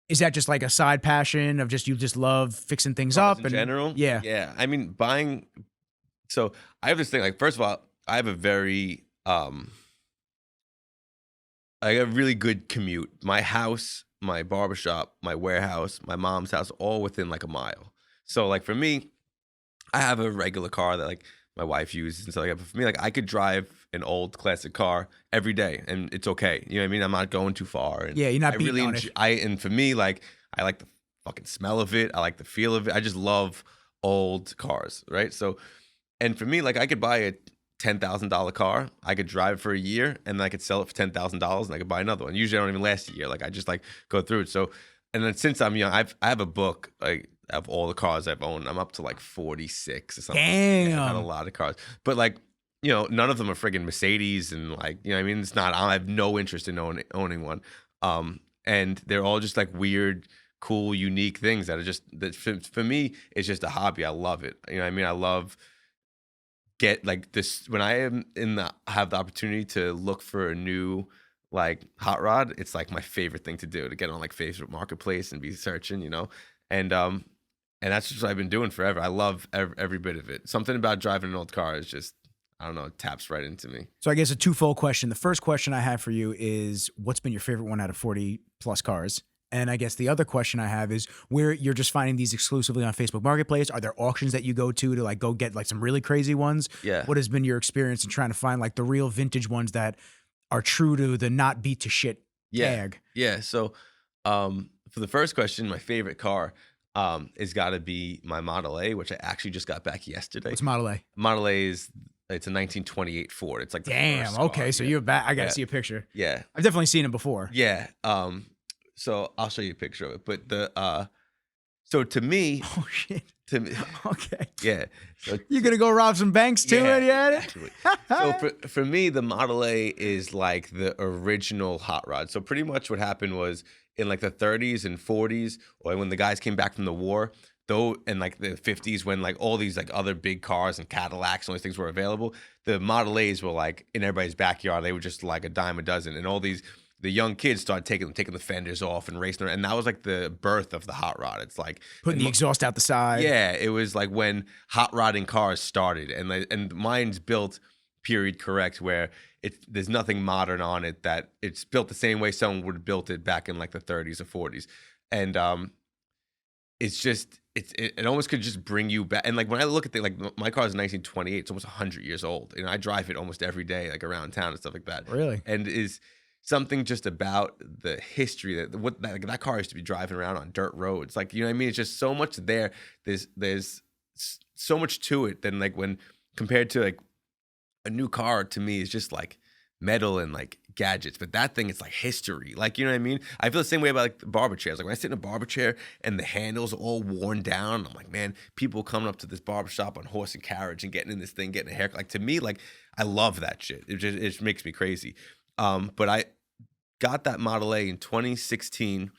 is that just like a side passion of you just love fixing things up in general? Yeah. Yeah. I mean, so I have this thing, like, first of all, I have a very I got a really good commute. My house, my barbershop, my warehouse, my mom's house, all within like a mile. So like for me, I have a regular car that like my wife uses and stuff like that. But for me, like I could drive an old classic car every day and it's okay. You know what I mean? I'm not going too far. And you're not beating on it. And for me, like I like the fucking smell of it. I like the feel of it. I just love old cars, right? So, and for me, like I could buy a $10,000 car. I could drive it for a year and then I could sell it for $10,000 and I could buy another one. Usually I don't even last a year. Like I just like go through it. So, and then since I'm young, I have a book like of all the cars I've owned. I'm up to like 46 or something. Damn. Yeah, I've had a lot of cars. But like, you know, none of them are friggin' Mercedes and like, you know what I mean? It's not, I have no interest in owning one. And they're all just like weird, cool, unique things that are just, that for me, it's just a hobby. I love it. You know what I mean? I love like this, when I am have the opportunity to look for a new like hot rod, it's like my favorite thing to do, to get on like Facebook Marketplace and be searching, you know? And that's just what I've been doing forever. I love every bit of it. Something about driving an old car is just, I don't know, it taps right into me. So I guess a twofold question. The first question I have for you is, what's been your favorite one out of 40 plus cars? And I guess the other question I have is, where you're just finding these exclusively on Facebook Marketplace? Are there auctions that you go to like go get like some really crazy ones? Yeah. What has been your experience in trying to find like the real vintage ones that are true to the not beat to shit tag? Yeah. So for the first question, my favorite car is got to be my Model A, which I actually just got back yesterday. What's Model A? Model A it's a 1928 Ford. It's like the damn. first Okay, car. so you're back. I gotta see a picture. Yeah, I've definitely seen it before. Yeah. So I'll show you a picture of it. But so to me, oh shit. To me, okay. Yeah. So you're gonna go rob some banks too, exactly. So for me, the Model A is like the original hot rod. So pretty much what happened was in like the 30s and 40s, or when the guys came back from the war, though, in like the 50s, when like all these like other big cars and Cadillacs and all these things were available, the Model A's were like in everybody's backyard. They were just like a dime a dozen, and all these the young kids started taking the fenders off and racing around, and that was like the birth of the hot rod. It's like putting the exhaust out the side. Yeah, it was like when hot rodding cars started, and mine's built period correct, where there's nothing modern on it, that it's built the same way someone would have built it back in like the 30s or 40s, and it's just it almost could just bring you back. And like when I look at like my car is 1928, it's almost 100 years old, and I drive it almost every day, like around town and stuff like that. Really? And is something just about the history that car used to be driving around on dirt roads. Like, you know what I mean? It's just so much there. There's so much to it than like when compared to like a new car, to me is just like metal and like gadgets. But that thing, it's like history. Like, you know what I mean? I feel the same way about like the barber chairs. Like when I sit in a barber chair and the handles are all worn down, I'm like, man, people coming up to this barbershop on horse and carriage and getting in this thing, getting a haircut. Like, to me, like, I love that shit. It just makes me crazy. But I got that Model A in 2016.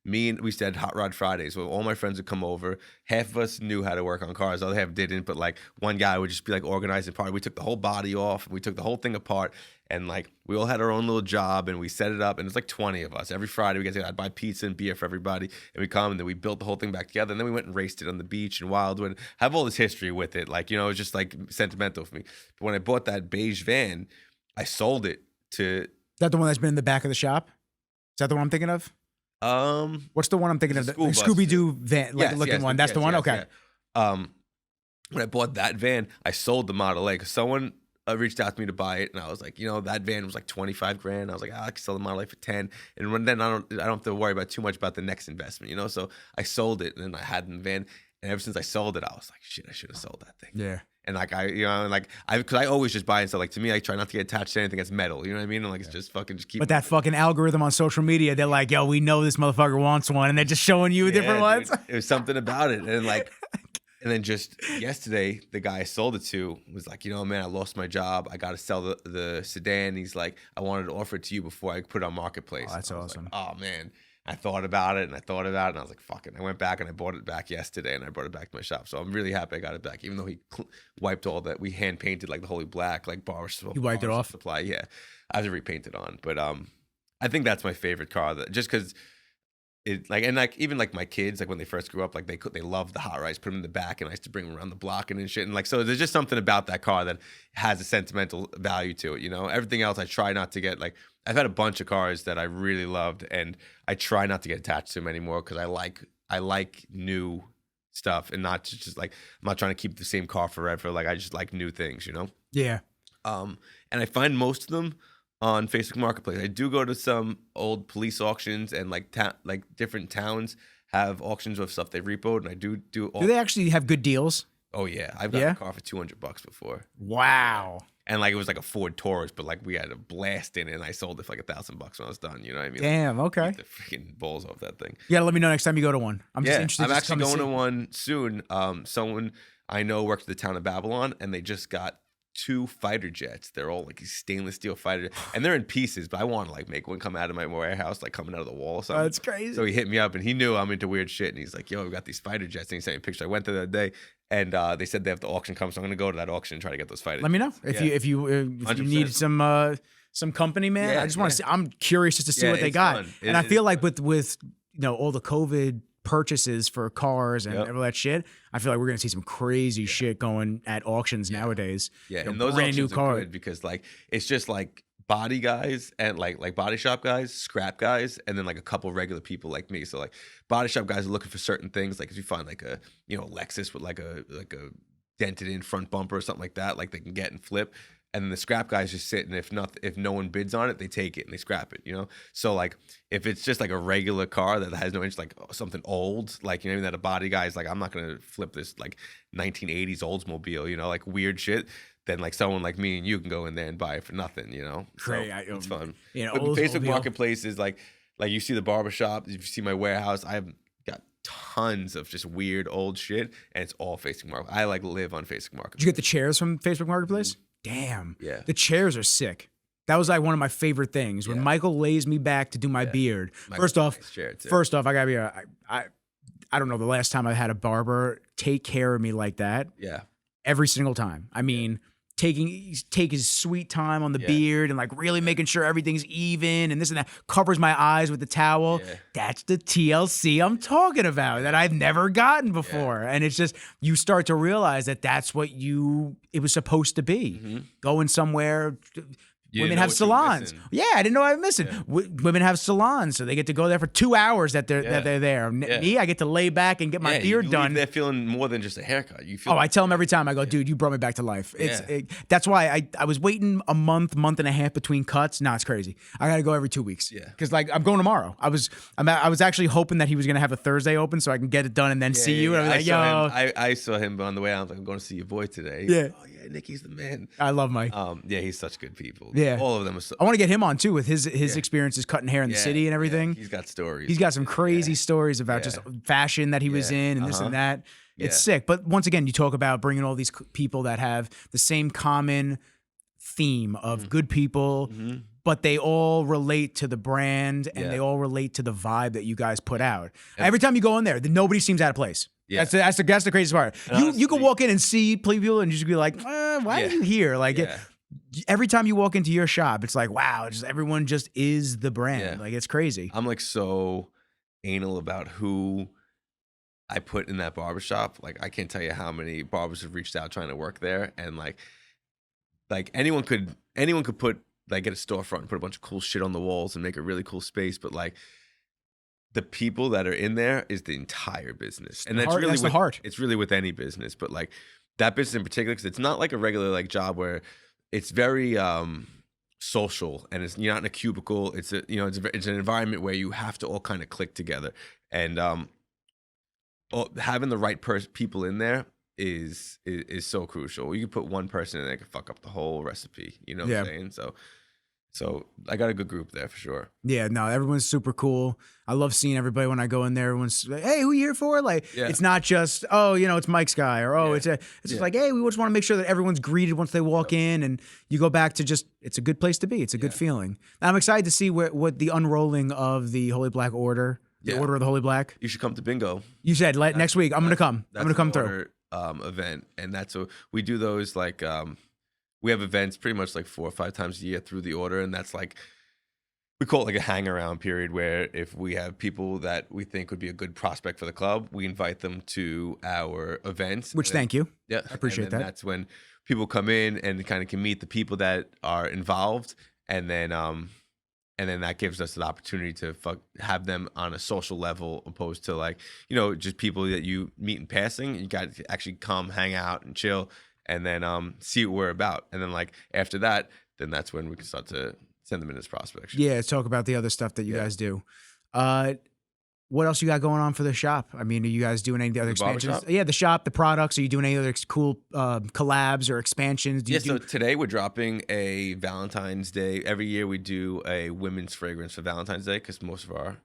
We used to have Hot Rod Fridays where all my friends would come over. Half of us knew how to work on cars, the other half didn't. But like one guy would just be like organizing part. We took the whole body off. We took the whole thing apart, and like we all had our own little job, and we set it up. And it's like 20 of us every Friday. We get together. I'd buy pizza and beer for everybody, and we come, and then we built the whole thing back together. And then we went and raced it on the beach in Wildwood. Have all this history with it, like, you know, it's just like sentimental for me. But when I bought that beige van, I sold it to. Is that the one that's been in the back of the shop? Is that the one I'm thinking of? What's the one I'm thinking of? The Scooby-Doo van, like looking one. That's the one? Okay. Yeah. When I bought that van, I sold the Model A because someone reached out to me to buy it, and I was like, you know, that van was like 25 grand. I was like, I can sell the Model A for 10, and then I don't have to worry about too much about the next investment, you know. So I sold it, and then I had the van, and ever since I sold it, I was like, shit, I should have sold that thing. Yeah. And like because I always just buy and sell. Like, to me, I try not to get attached to anything that's metal. You know what I mean? And like, it's just fucking just keep. But that fucking algorithm on social media, they're like, yo, we know this motherfucker wants one, and they're just showing you different ones. Dude, it was something about it, and like, and then just yesterday, the guy I sold it to was like, you know, man, I lost my job. I got to sell the sedan. He's like, I wanted to offer it to you before I put it on Marketplace. Oh, that's awesome. Like, oh man. I thought about it, and I was like, fuck it. I went back and I bought it back yesterday, and I brought it back to my shop. So I'm really happy I got it back, even though he wiped all that. We hand painted like the holy black, like barbershop. You wiped it off? Supply, yeah. I had to repaint it on, but I think that's my favorite car. Just because it even like my kids, like when they first grew up, like they loved the hot rods, put them in the back, and I used to bring them around the block and shit. And like, so there's just something about that car that has a sentimental value to it. You know, everything else I try not to get like. I've had a bunch of cars that I really loved, and I try not to get attached to them anymore because I like new stuff, and not just like, I'm not trying to keep the same car forever. Like, I just like new things, you know? Yeah. And I find most of them on Facebook Marketplace. I do go to some old police auctions, and like different towns have auctions of stuff they repoed, and I do. Do they actually have good deals? Oh yeah, I've got a car for $200 before. Wow. And like, it was like a Ford Taurus, but like we had a blast in it, and I sold it for like $1,000 when I was done. You know what I mean? Damn. Okay. The freaking balls off that thing. You gotta let me know next time you go to one. I'm just interested. I'm actually going to one soon. Someone I know works at the town of Babylon, and they just got 2 fighter jets. They're all like stainless steel fighter, and they're in pieces. But I want to like make one come out of my warehouse, like coming out of the wall or something. That's crazy. So he hit me up, and he knew I'm into weird shit, and he's like, "Yo, we got these fighter jets." And he sent me a picture. I went there the other day, and they said they have the auction come, so I'm gonna go to that auction and try to get those fighter. Let me know if you need some company, man. I just want to see. I'm curious just to see what they got. Fun. And I feel like with you know all the COVID purchases for cars and all that shit, I feel like we're gonna see some crazy shit going at auctions nowadays. Yeah, and those brand new cars are good because like it's just like body guys and like body shop guys, scrap guys, and then like a couple regular people like me. So like body shop guys are looking for certain things. Like if you find like a Lexus with like a dented in front bumper or something like that, like they can get and flip. And then the scrap guys just sit, and if no one bids on it, they take it and they scrap it, So like if it's just like a regular car that has no interest, like something old, like that a body guy is like, I'm not gonna flip this like 1980s Oldsmobile, like weird shit. Then like someone like me and you can go in there and buy it for nothing, Great, so it's fun. But Facebook Marketplace is like you see the barbershop, if you see my warehouse, I've got tons of just weird old shit, and it's all Facebook Market. I like live on Facebook Marketplace. Did you get the chairs from Facebook Marketplace? Damn. Yeah. The chairs are sick. That was like one of my favorite things. When Michael lays me back to do my beard. First off, I gotta be I don't know the last time I had a barber take care of me like that. Yeah. Every single time. I mean, take his sweet time on the beard and like really making sure everything's even and this and that. Covers my eyes with the towel. Yeah. That's the TLC I'm talking about that I've never gotten before. And it's just, you start to realize that that's what it was supposed to be. Mm-hmm. Going somewhere. Women have salons. Yeah, I didn't know I was missing. Yeah. Women have salons, so they get to go there for 2 hours that they're there. Me, I get to lay back and get my beard done. They're feeling more than just a haircut. You feel. I tell them every time. I go, dude, you brought me back to life. That's why I was waiting a month and a half between cuts. Nah, it's crazy. I got to go every 2 weeks. Yeah, because like I'm going tomorrow. I was actually hoping that he was gonna have a Thursday open so I can get it done and then see you. And I was like, I saw him on the way. I was like, I'm going to see your boy today. Yeah. Oh yeah, Nicky's the man. I love Mike. He's such good people. Yeah, all of them are so. I want to get him on too with his experiences cutting hair in the city and everything. He's got stories. He's got some crazy stories about just fashion that he was in and this and that. It's sick. But once again, you talk about bringing all these people that have the same common theme of good people, but they all relate to the brand and they all relate to the vibe that you guys put out. Every time you go in there, nobody seems out of place. Yeah. That's the craziest part. You can walk in and see people and just be like, why are you here? Like every time you walk into your shop, it's like, wow, everyone just is the brand. Yeah. Like it's crazy. I'm like so anal about who I put in that barbershop. Like I can't tell you how many barbers have reached out trying to work there, and like anyone could put get a storefront and put a bunch of cool shit on the walls and make a really cool space, but like the people that are in there is the entire business, and that's really the heart. It's really with any business, but like that business in particular, because it's not like a regular like job where it's very social, and you're not in a cubicle. It's it's an environment where you have to all kind of click together, and having the right people in there is so crucial. You can put one person in there, can fuck up the whole recipe. You know what I'm saying? So I got a good group there for sure. Yeah, no, everyone's super cool. I love seeing everybody when I go in there. Everyone's like, hey, who you here for? Like, it's not just, it's Mike's guy, or it's just like, hey, we just want to make sure that everyone's greeted once they walk in, and you go back to just, it's a good place to be. It's a good feeling. And I'm excited to see what the unrolling of the Holy Black Order, the Order of the Holy Black. You should come to bingo. You said next week. I'm gonna come. I'm gonna come through. Event, and that's what we do. Those like we have events pretty much like 4 or 5 times a year through the order, and that's like we call it like a hang around period, where if we have people that we think would be a good prospect for the club, we invite them to our events. Which thank you. Yeah, I appreciate that. That's when people come in and kind of can meet the people that are involved, and then that gives us an opportunity to have them on a social level, opposed to like, just people that you meet in passing. You got to actually come, hang out, and chill, and then see what we're about. And then like after that, then that's when we can start to send them in as prospects. Yeah, talk about the other stuff that you guys do. What else you got going on for the shop? I mean, are you guys doing any other expansions? Yeah, the shop, the products. Are you doing any other cool collabs or expansions? So today we're dropping a Valentine's Day. Every year we do a women's fragrance for Valentine's Day, because most of our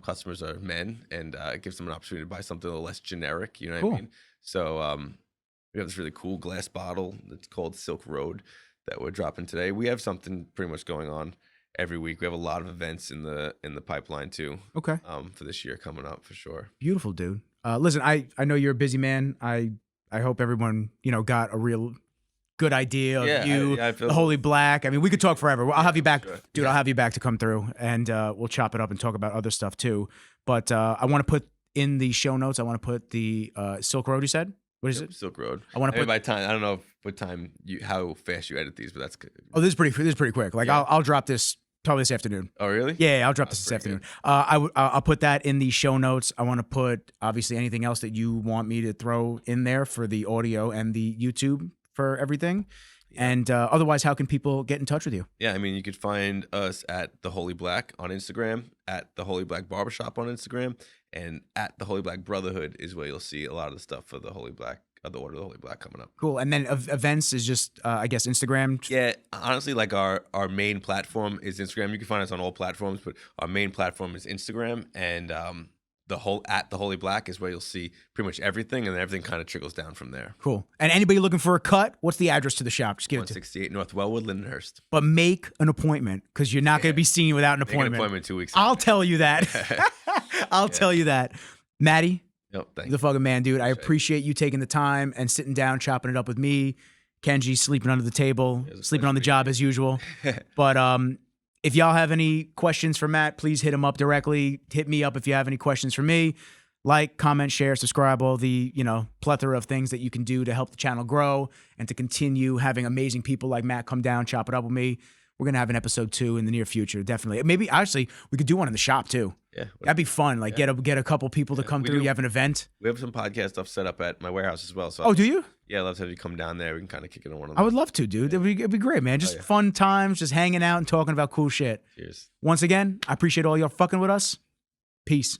customers are men, and it gives them an opportunity to buy something a little less generic. You know what I mean? So we have this really cool glass bottle that's called Silk Road that we're dropping today. We have something pretty much going on every week. We have a lot of events in the pipeline too. Okay. For this year coming up for sure. Beautiful, dude. Listen, I know you're a busy man. I hope everyone got a real good idea of you, the Holy Black. I mean, we could talk forever. I'll have you back, dude. I'll have you back to come through, and we'll chop it up and talk about other stuff too. But I want to put in the show notes. I want to put the Silk Road. You said, what is it? Silk Road. I want to put by time. I don't know what time how fast you edit these, but that's good. Oh, this is pretty quick. Like I'll drop this probably this afternoon. Oh, really? Yeah, I'll drop this afternoon. I'll put that in the show notes. I want to put obviously anything else that you want me to throw in there for the audio and the YouTube for everything. And otherwise, how can people get in touch with you? Yeah, I mean, you could find us at The Holy Black on Instagram, at The Holy Black Barbershop on Instagram, and at The Holy Black Brotherhood is where you'll see a lot of the stuff for The Holy Black, the Order of the Holy Black coming up. Cool. And then events is just, I guess, Instagram? Yeah, honestly, like our main platform is Instagram. You can find us on all platforms, but our main platform is Instagram, and the Holy Black is where you'll see pretty much everything, and then everything kind of trickles down from there. Cool. And anybody looking for a cut, what's the address to the shop? Just give it to 168 North Wellwood, Lindenhurst. But make an appointment, because you're not going to be seen without an appointment. Make an appointment 2 weeks. I'll tell you that. I'll tell you that. Matty, thank you. The fucking man, dude. I appreciate you taking the time and sitting down, chopping it up with me. Kenji sleeping under the table, sleeping on the job as usual. But if y'all have any questions for Matt, please hit him up directly. Hit me up if you have any questions for me. Like, comment, share, subscribe, all the, plethora of things that you can do to help the channel grow and to continue having amazing people like Matt come down, chop it up with me. We're going to have an episode 2 in the near future, definitely. Maybe, actually, we could do one in the shop, too. Yeah. That'd be fun. Like, get a couple people to come through. You have an event. We have some podcast stuff set up at my warehouse as well. So do you? Yeah, I'd love to have you come down there. We can kind of kick it on one of them. I would love to, dude. It'd be great, man. Just fun times, just hanging out and talking about cool shit. Cheers. Once again, I appreciate all y'all fucking with us. Peace.